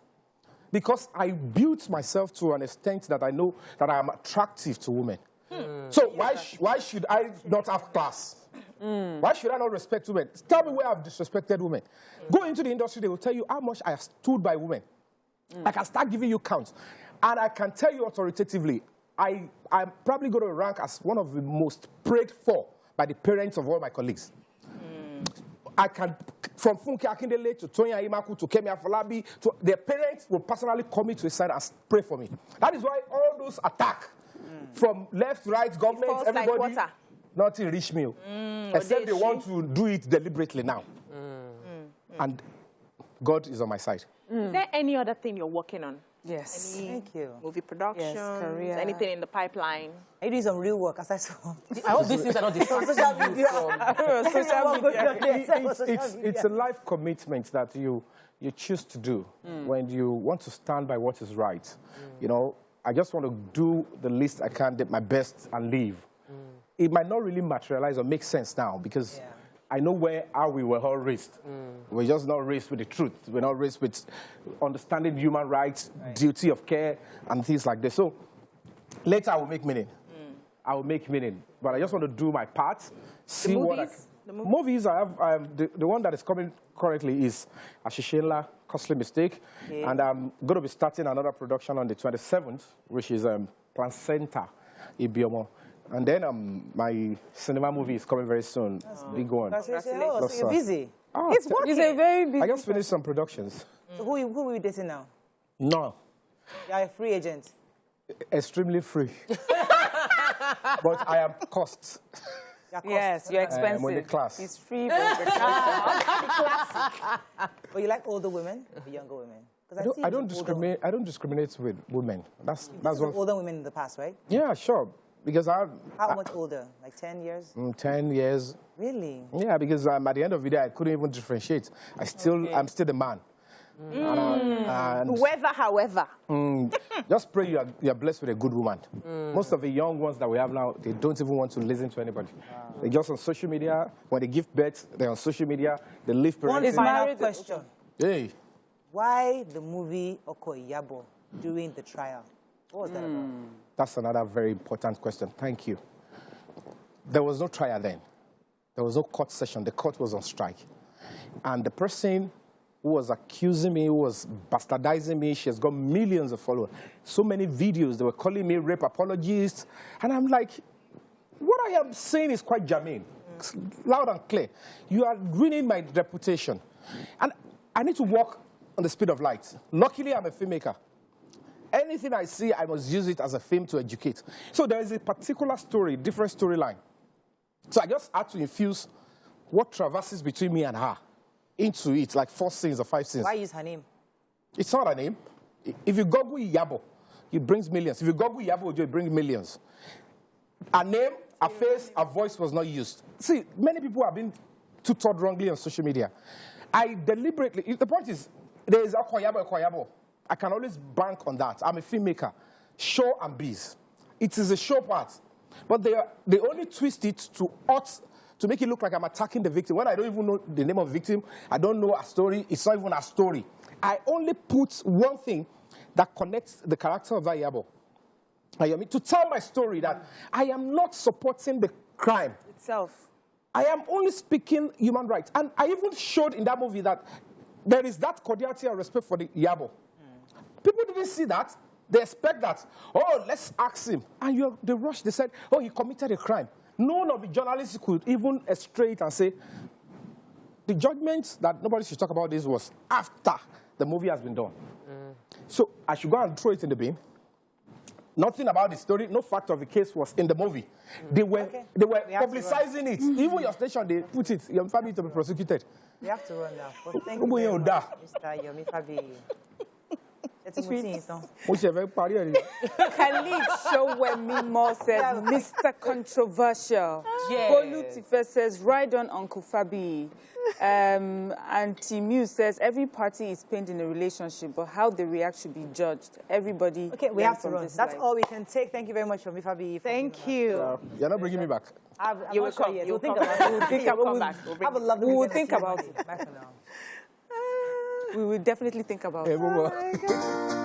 Because I built myself to an extent that I know that I am attractive to women. So why should I not have class? Why should I not respect women? Tell me where I've disrespected women. Go into the industry, they will tell you how much I have stood by women. I can start giving you counts. And I can tell you authoritatively, I'm probably going to rank as one of the most prayed for by the parents of all my colleagues. I can, from Funke Akindele to Tonya Imaku to Kemi Afolabi, their parents will personally come me to a side and pray for me. That is why all those attacks from left, right, government, everybody, nothing reach me. Except they want to do it deliberately now. And God is on my side. Is there any other thing you're working on? Yes. Thank you. Movie production, career. anything in the pipeline? I do some real work aside from I hope these things are not distracting you from... Social media. It's a life commitment that you choose to do when you want to stand by what is right. You know, I just want to do the least I can, do my best, and leave. It might not really materialize or make sense now because I know how we were all raised. We're just not raised with the truth. We're not raised with understanding human rights, duty of care, and things like this. So later I will make meaning. I will make meaning. But I just want to do my part, see what movies I have. The one that is coming currently is Ashishela, Costly Mistake. And I'm going to be starting another production on the 27th, which is Placenta, Ibiomo. And then my cinema movie is coming very soon. Big one. So you're busy. It's working. He's a very busy. I just finished some productions. So who are you dating now? No. You're a free agent. Extremely free. But I am cost. Yes, you're expensive. I'm in the class. He's free, but But you like older women or younger women? I don't discriminate. I don't discriminate with women. That's what. Older women in the past, right? Yeah, sure. Because How much older? Like 10 years? 10 years. Really? Yeah, because at the end of the day, I couldn't even differentiate. I'm still the man. And Whoever, however. Just pray you're blessed with a good woman. Most of the young ones that we have now, they don't even want to listen to anybody. They're just on social media. When they give birth, they're on social media. They live parenting. One final question. Hey. Why the movie Okoyabo during the trial? What was that about? That's another very important question. Thank you. There was no trial then. There was no court session. The court was on strike. And the person who was accusing me, who was bastardizing me, she has got millions of followers. So many videos. They were calling me rape apologists. And I'm like, what I am saying is quite germane. It's loud and clear. You are ruining my reputation. And I need to walk on the speed of light. Luckily, I'm a filmmaker. Anything I see, I must use it as a film to educate. So there is a particular story, different storyline. So I just had to infuse what traverses between me and her into it, like 4 scenes or 5 scenes. Why use her name? It's not her name. If you Google Yabo, it brings millions. If you Google Yabo, it brings millions. Her name, her face, her voice was not used. See, many people have been tutored wrongly on social media. I deliberately, the point is, there is Okoyabo. I can always bank on that. I'm a filmmaker. Show and bees. It is a show part. But they only twist it to make it look like I'm attacking the victim. When I don't even know the name of the victim, I don't know a story. It's not even a story. I only put one thing that connects the character of that Yabo. To tell my story that I am not supporting the crime Itself. I am only speaking human rights. And I even showed in that movie that there is that cordiality and respect for the Yabo. People didn't see that. They expect that. Oh, let's ask him. And they rushed. They said, oh, he committed a crime. None of the journalists could even estray it and say, the judgment that nobody should talk about this was after the movie has been done. So I should go and throw it in the bin. Nothing about the story, no fact of the case was in the movie. They were publicizing it. Even your station, they put it, Yomi Fabiyi to be prosecuted. We have to run now. But thank you very much, Mr. Yomi Fabiyi. Khalid Showemimo says, Mr. Controversial. Yeah. Bolu Tife says, ride on Uncle Fabiyi. And Timu says, every party is pained in a relationship, but how they react should be judged. Everybody. Okay, we have to run. That's all we can take. Thank you very much, Yomi Fabiyi. Thank you. You're not bringing me back. You will come. You will think about it. Have a lovely We will think about it. Bye for now. We will definitely think about it. Hey,